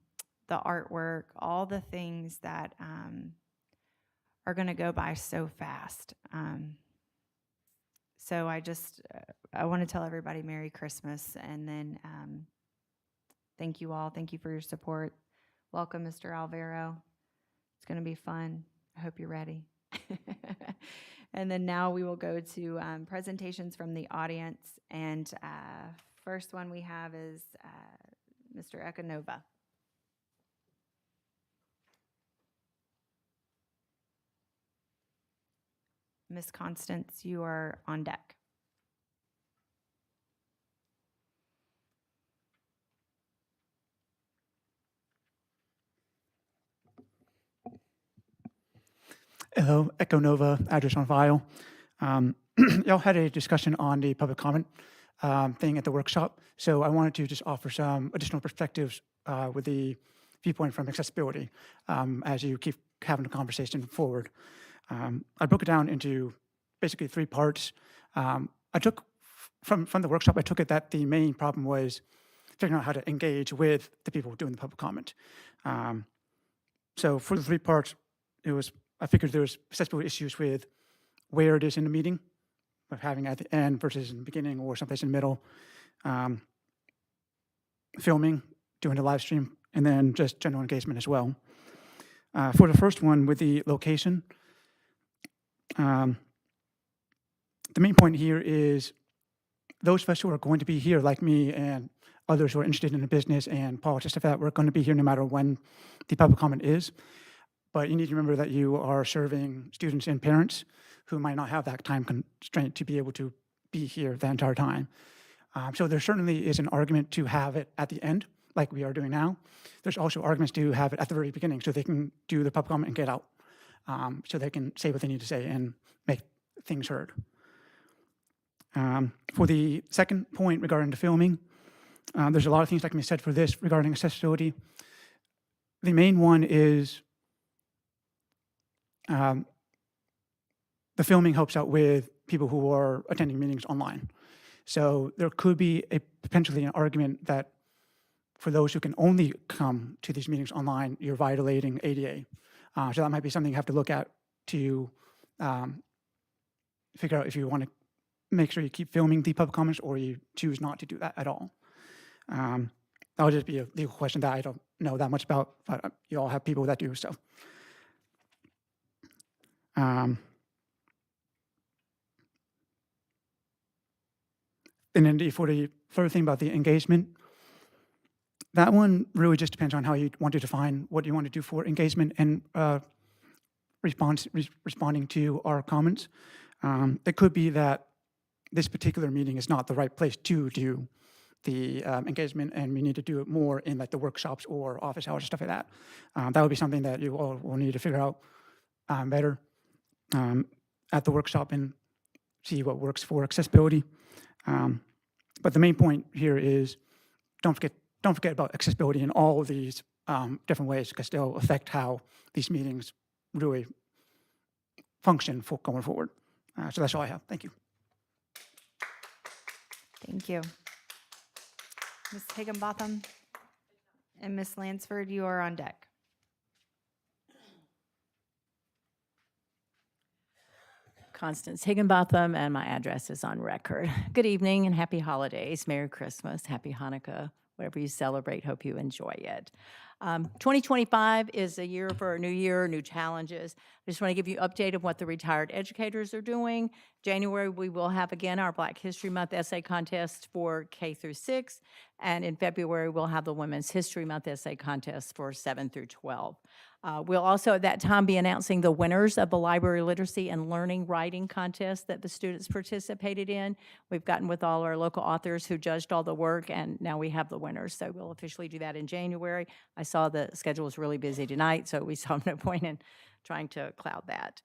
artwork, all the things that are going to go by so fast. So I want to tell everybody Merry Christmas, and then thank you all. Thank you for your support. Welcome, Mr. Alvaro. It's going to be fun. I hope you're ready. And then now we will go to presentations from the audience. And first one we have is Mr. Ekanova. Miss Constance, you are on deck. Hello, Echo Nova, address on file. Y'all had a discussion on the public comment thing at the workshop, so I wanted to just offer some additional perspectives with the viewpoint from accessibility as you keep having the conversation forward. I broke it down into basically 3 parts. I took, from the workshop, I took it that the main problem was figuring out how to engage with the people doing the public comment. So for the 3 parts, I figured there was accessibility issues with where it is in the meeting, of having at the end versus in the beginning or someplace in the middle, filming, doing the live stream, and then just general engagement as well. For the first one with the location, the main point here is those of us who are going to be here, like me and others who are interested in the business and politics, stuff like that, we're going to be here no matter when the public comment is. But you need to remember that you are serving students and parents who might not have that time constraint to be able to be here the entire time. So there certainly is an argument to have it at the end, like we are doing now. There's also arguments to have it at the very beginning so they can do the public comment and get out, so they can say what they need to say and make things heard. For the second point regarding the filming, there's a lot of things that can be said for this regarding accessibility. The main one is the filming helps out with people who are attending meetings online. So there could be potentially an argument that for those who can only come to these meetings online, you're violating ADA. So that might be something you have to look at to figure out if you want to make sure you keep filming the public comments or you choose not to do that at all. That'll just be a legal question that I don't know that much about, but you all have people that do so. And then for the further thing about the engagement, that one really just depends on how you want to define what you want to do for engagement and responding to our comments. It could be that this particular meeting is not the right place to do the engagement, and we need to do it more in like the workshops or office hours and stuff like that. That would be something that you all will need to figure out better at the workshop and see what works for accessibility. But the main point here is don't forget about accessibility in all of these different ways, because they'll affect how these meetings really function for going forward. So that's all I have. Thank you. Thank you. Ms. Higginbotham and Ms. Lansford, you are on deck. Constance Higginbotham, and my address is on record. Good evening and happy holidays. Merry Christmas, happy Hanukkah, whatever you celebrate, hope you enjoy it. 2025 is a year for a new year, new challenges. I just want to give you an update of what the retired educators are doing. January, we will have again our Black History Month essay contest for K through 6. And in February, we'll have the Women's History Month essay contest for 7 through 12. We'll also at that time be announcing the winners of the Library Literacy and Learning Writing Contest that the students participated in. We've gotten with all our local authors who judged all the work, and now we have the winners. So we'll officially do that in January. I saw the schedule was really busy tonight, so we saw no point in trying to cloud that.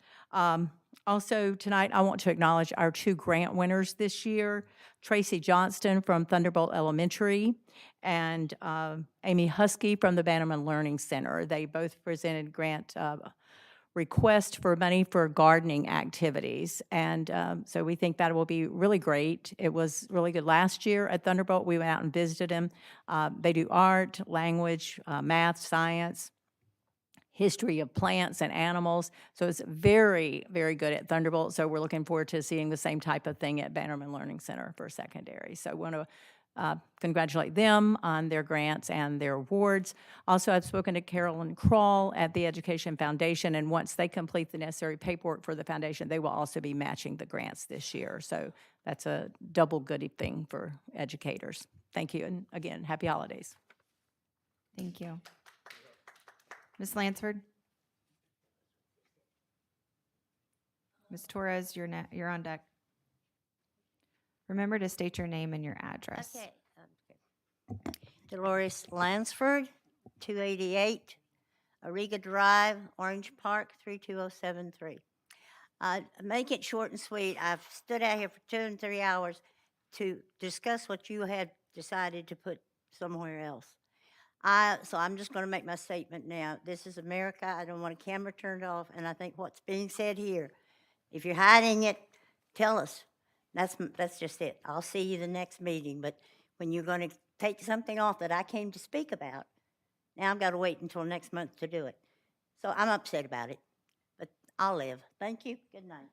Also tonight, I want to acknowledge our 2 grant winners this year, Tracy Johnston from Thunderbolt Elementary and Amy Husky from the Bannerman Learning Center. They both presented grant request for money for gardening activities. And so we think that will be really great. It was really good last year at Thunderbolt. We went out and visited them. They do art, language, math, science. history of plants and animals. So it's very, very good at Thunderbolt. So we're looking forward to seeing the same type of thing at Bannerman Learning Center for secondary. So I want to congratulate them on their grants and their awards. Also, I've spoken to Carolyn Kroll at the Education Foundation, and once they complete the necessary paperwork for the foundation, they will also be matching the grants this year. So that's a double goody thing for educators. Thank you, and again, happy holidays. Thank you. Ms. Lansford? Ms. Torres, you're on deck. Remember to state your name and your address. Okay. Dolores Lansford, 288 Ariga Drive, Orange Park, 32073. Make it short and sweet. I've stood out here for 2 and 3 hours to discuss what you had decided to put somewhere else. So I'm just going to make my statement now. This is America. I don't want a camera turned off, and I think what's being said here, if you're hiding it, tell us. That's just it. I'll see you the next meeting, but when you're going to take something off that I came to speak about, now I've got to wait until next month to do it. So I'm upset about it, but I'll live. Thank you. Good night.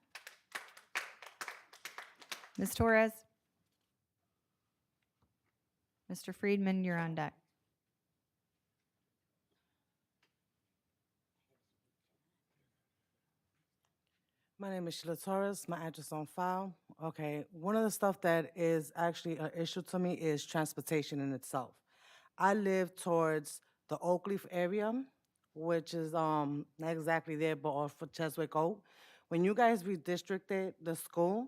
Ms. Torres? Mr. Friedman, you're on deck. My name is Sheila Torres. My address on file. Okay, one of the stuff that is actually an issue to me is transportation in itself. I live towards the Oakleaf area, which is not exactly there, but off of Cheswick Oak. When you guys redistricted the school,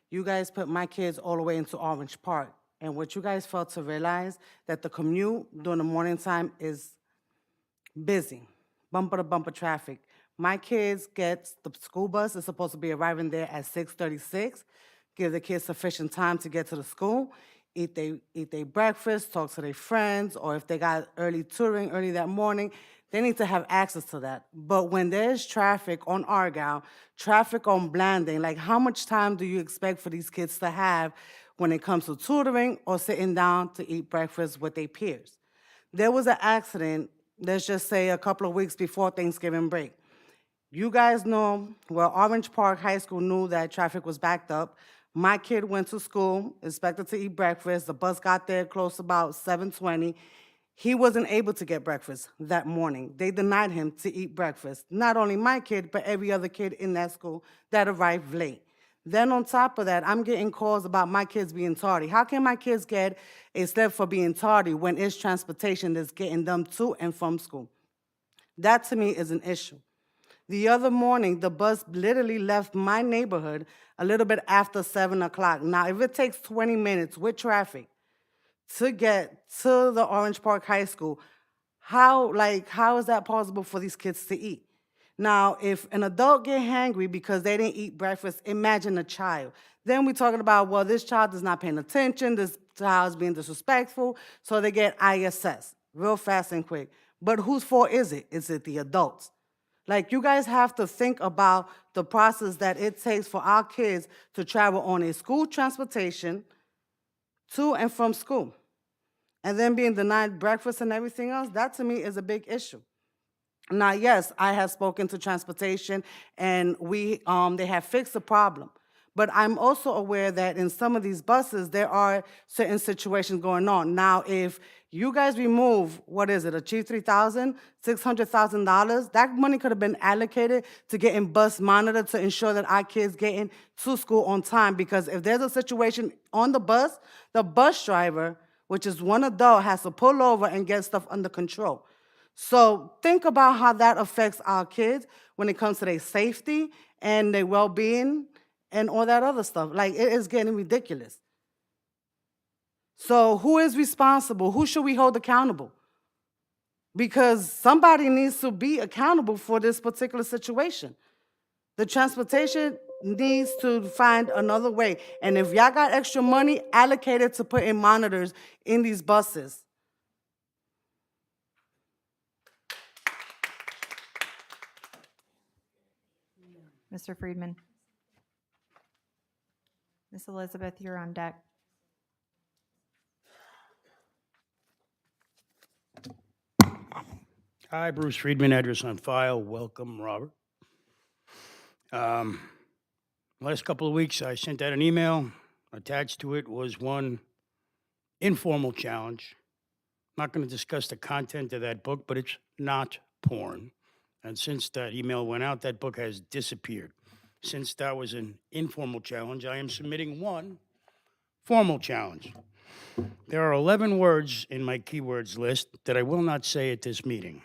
you guys put my kids all the way into Orange Park. And what you guys failed to realize that the commute during the morning time is busy, bumper to bumper traffic. My kids get the school bus is supposed to be arriving there at 6:36. Give the kids sufficient time to get to the school, eat their breakfast, talk to their friends, or if they got early tutoring early that morning, they need to have access to that. But when there's traffic on Argyle, traffic on Blanding, like how much time do you expect for these kids to have when it comes to tutoring or sitting down to eat breakfast with their peers? There was an accident, let's just say a couple of weeks before Thanksgiving break. You guys know, well, Orange Park High School knew that traffic was backed up. My kid went to school, expected to eat breakfast. The bus got there close about 7:20. He wasn't able to get breakfast that morning. They denied him to eat breakfast. Not only my kid, but every other kid in that school that arrived late. Then on top of that, I'm getting calls about my kids being tardy. How can my kids get a slip for being tardy when it's transportation that's getting them to and from school? That to me is an issue. The other morning, the bus literally left my neighborhood a little bit after 7 o'clock. Now, if it takes 20 minutes with traffic to get to the Orange Park High School, how is that possible for these kids to eat? Now, if an adult get hangry because they didn't eat breakfast, imagine a child. Then we're talking about, well, this child is not paying attention, this child is being disrespectful, so they get ISS real fast and quick. But whose fault is it? Is it the adults? Like, you guys have to think about the process that it takes for our kids to travel on a school transportation to and from school. And then being denied breakfast and everything else, that to me is a big issue. Now, yes, I have spoken to transportation and they have fixed the problem. But I'm also aware that in some of these buses, there are certain situations going on. Now, if you guys remove, Achieve 3,000, $600,000, that money could have been allocated to getting bus monitored to ensure that our kids getting to school on time. Because if there's a situation on the bus driver, which is one adult, has to pull over and get stuff under control. So think about how that affects our kids when it comes to their safety and their well-being and all that other stuff. Like, it is getting ridiculous. So who is responsible? Who should we hold accountable? Because somebody needs to be accountable for this particular situation. The transportation needs to find another way. And if y'all got extra money, allocate it to put in monitors in these buses. Mr. Friedman. Miss Elizabeth, you're on deck. Hi, Bruce Friedman, address on file. Welcome, Robert. Last couple of weeks, I sent out an email. Attached to it was one informal challenge. Not going to discuss the content of that book, but it's not porn. And since that email went out, that book has disappeared. Since that was an informal challenge, I am submitting one formal challenge. There are 11 words in my keywords list that I will not say at this meeting.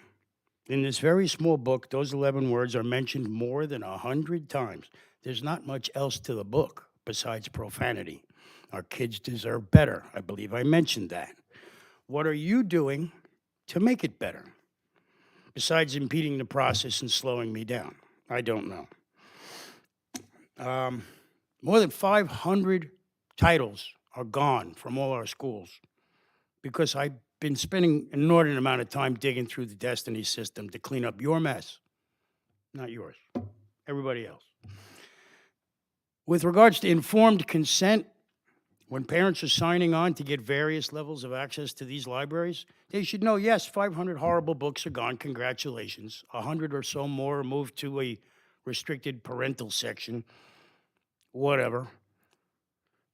In this very small book, those 11 words are mentioned more than 100 times. There's not much else to the book besides profanity. Our kids deserve better. I believe I mentioned that. What are you doing to make it better? Besides impeding the process and slowing me down? I don't know. More than 500 titles are gone from all our schools because I've been spending an inordinate amount of time digging through the Destiny system to clean up your mess, not yours, everybody else. With regards to informed consent, when parents are signing on to get various levels of access to these libraries, they should know, yes, 500 horrible books are gone, congratulations. 100 or so more are moved to a restricted parental section, whatever.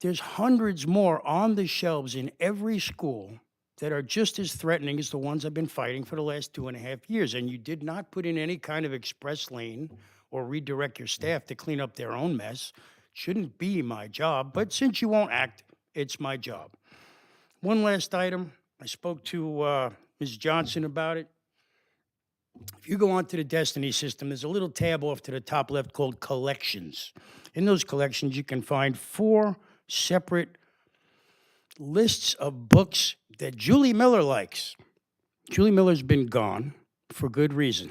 There's hundreds more on the shelves in every school that are just as threatening as the ones I've been fighting for the last 2.5 years. And you did not put in any kind of express lane or redirect your staff to clean up their own mess. Shouldn't be my job, but since you won't act, it's my job. One last item. I spoke to Ms. Johnson about it. If you go onto the Destiny system, there's a little tab off to the top left called Collections. In those collections, you can find 4 separate lists of books that Julie Miller likes. Julie Miller's been gone for good reason.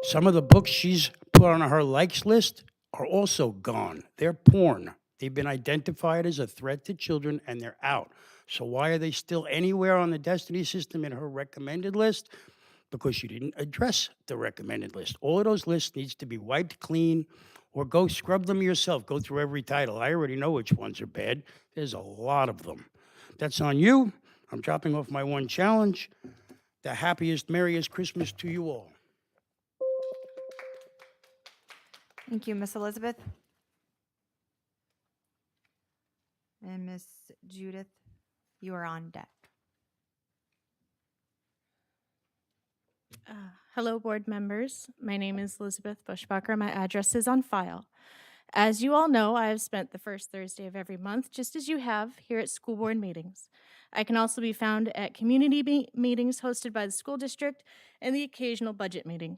Some of the books she's put on her likes list are also gone. They're porn. They've been identified as a threat to children and they're out. So why are they still anywhere on the Destiny system in her recommended list? Because she didn't address the recommended list. All of those lists needs to be wiped clean or go scrub them yourself. Go through every title. I already know which ones are bad. There's a lot of them. That's on you. I'm dropping off my one challenge. The happiest, merriest Christmas to you all. Thank you, Miss Elizabeth. And Miss Judith, you are on deck. Hello, board members. My name is Elizabeth Bushbacher. My address is on file. As you all know, I have spent the first Thursday of every month, just as you have here at school board meetings. I can also be found at community meetings hosted by the school district and the occasional budget meeting.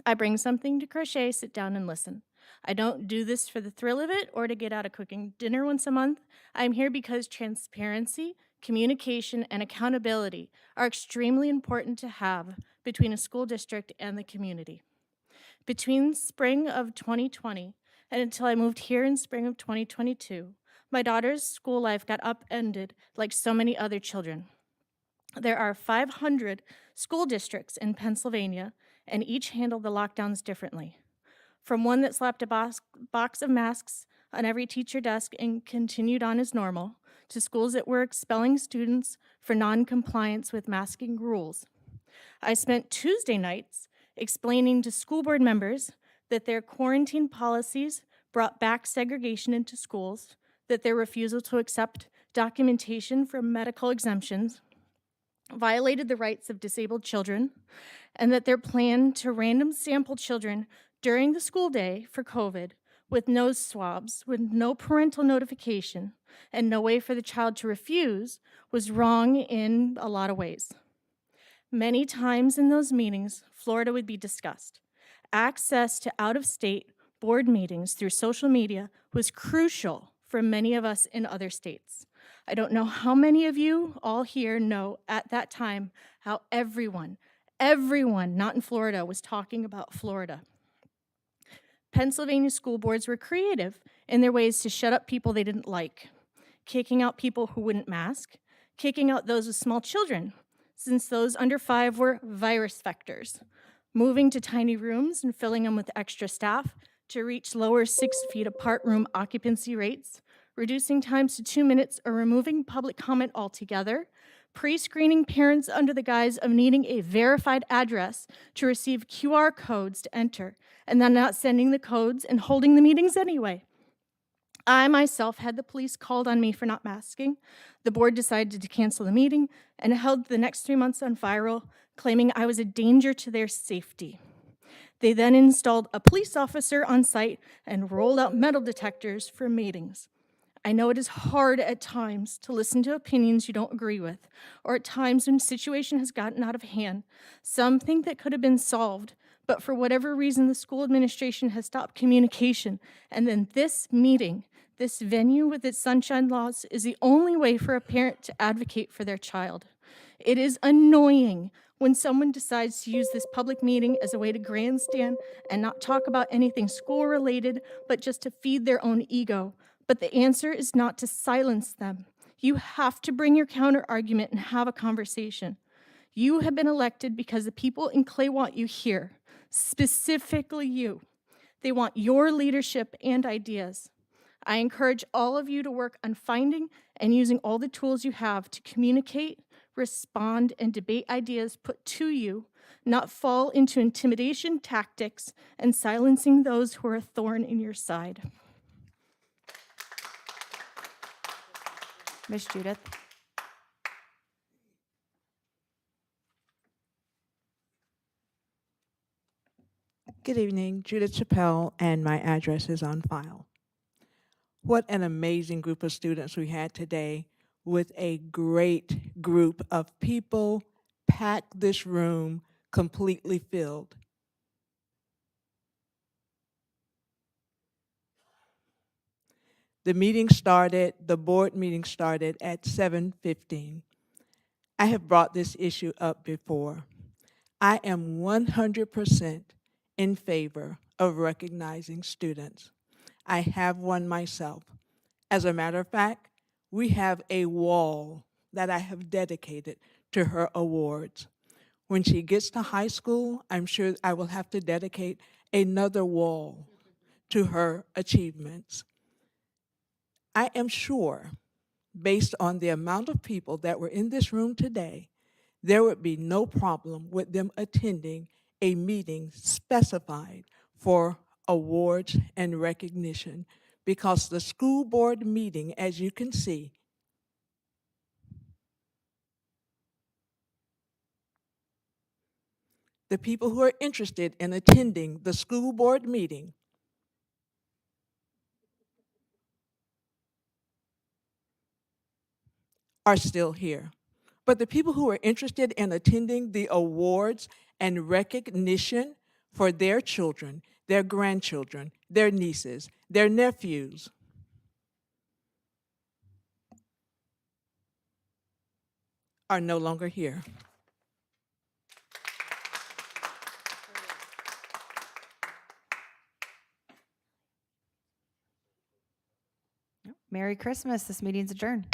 I bring something to crochet, sit down, and listen. I don't do this for the thrill of it or to get out of cooking dinner once a month. I'm here because transparency, communication, and accountability are extremely important to have between a school district and the community. Between spring of 2020 and until I moved here in spring of 2022, my daughter's school life got upended like so many other children. There are 500 school districts in Pennsylvania, and each handle the lockdowns differently. From one that slapped a box of masks on every teacher desk and continued on as normal, to schools that were expelling students for non-compliance with masking rules. I spent Tuesday nights explaining to school board members that their quarantine policies brought back segregation into schools, that their refusal to accept documentation for medical exemptions violated the rights of disabled children, and that their plan to random sample children during the school day for COVID with nose swabs, with no parental notification, and no way for the child to refuse was wrong in a lot of ways. Many times in those meetings, Florida would be discussed. Access to out-of-state board meetings through social media was crucial for many of us in other states. I don't know how many of you all here know at that time how everyone not in Florida was talking about Florida. Pennsylvania school boards were creative in their ways to shut up people they didn't like, kicking out people who wouldn't mask, kicking out those with small children, since those under 5 were virus vectors, moving to tiny rooms and filling them with extra staff to reach lower 6 feet apart room occupancy rates, reducing times to 2 minutes or removing public comment altogether, pre-screening parents under the guise of needing a verified address to receive QR codes to enter, and then not sending the codes and holding the meetings anyway. I myself had the police called on me for not masking. The board decided to cancel the meeting and held the next 3 months on viral, claiming I was a danger to their safety. They then installed a police officer on site and rolled out metal detectors for meetings. I know it is hard at times to listen to opinions you don't agree with, or at times when situation has gotten out of hand. Some think that could have been solved, but for whatever reason, the school administration has stopped communication. And then this meeting, this venue with its sunshine laws, is the only way for a parent to advocate for their child. It is annoying when someone decides to use this public meeting as a way to grandstand and not talk about anything school-related, but just to feed their own ego. But the answer is not to silence them. You have to bring your counter-argument and have a conversation. You have been elected because the people in Clay want you here, specifically you. They want your leadership and ideas. I encourage all of you to work on finding and using all the tools you have to communicate, respond, and debate ideas put to you, not fall into intimidation tactics and silencing those who are a thorn in your side. Ms. Judith. Good evening, Judith Chappelle, and my address is on file. What an amazing group of students we had today, with a great group of people, packed this room completely filled. The board meeting started at 7:15. I have brought this issue up before. I am 100% in favor of recognizing students. I have one myself. As a matter of fact, we have a wall that I have dedicated to her awards. When she gets to high school, I'm sure I will have to dedicate another wall to her achievements. I am sure, based on the amount of people that were in this room today, there would be no problem with them attending a meeting specified for awards and recognition, because the school board meeting, as you can see, the people who are interested in attending the school board meeting are still here. But the people who are interested in attending the awards and recognition for their children, their grandchildren, their nieces, their nephews, are no longer here. Merry Christmas. This meeting's adjourned.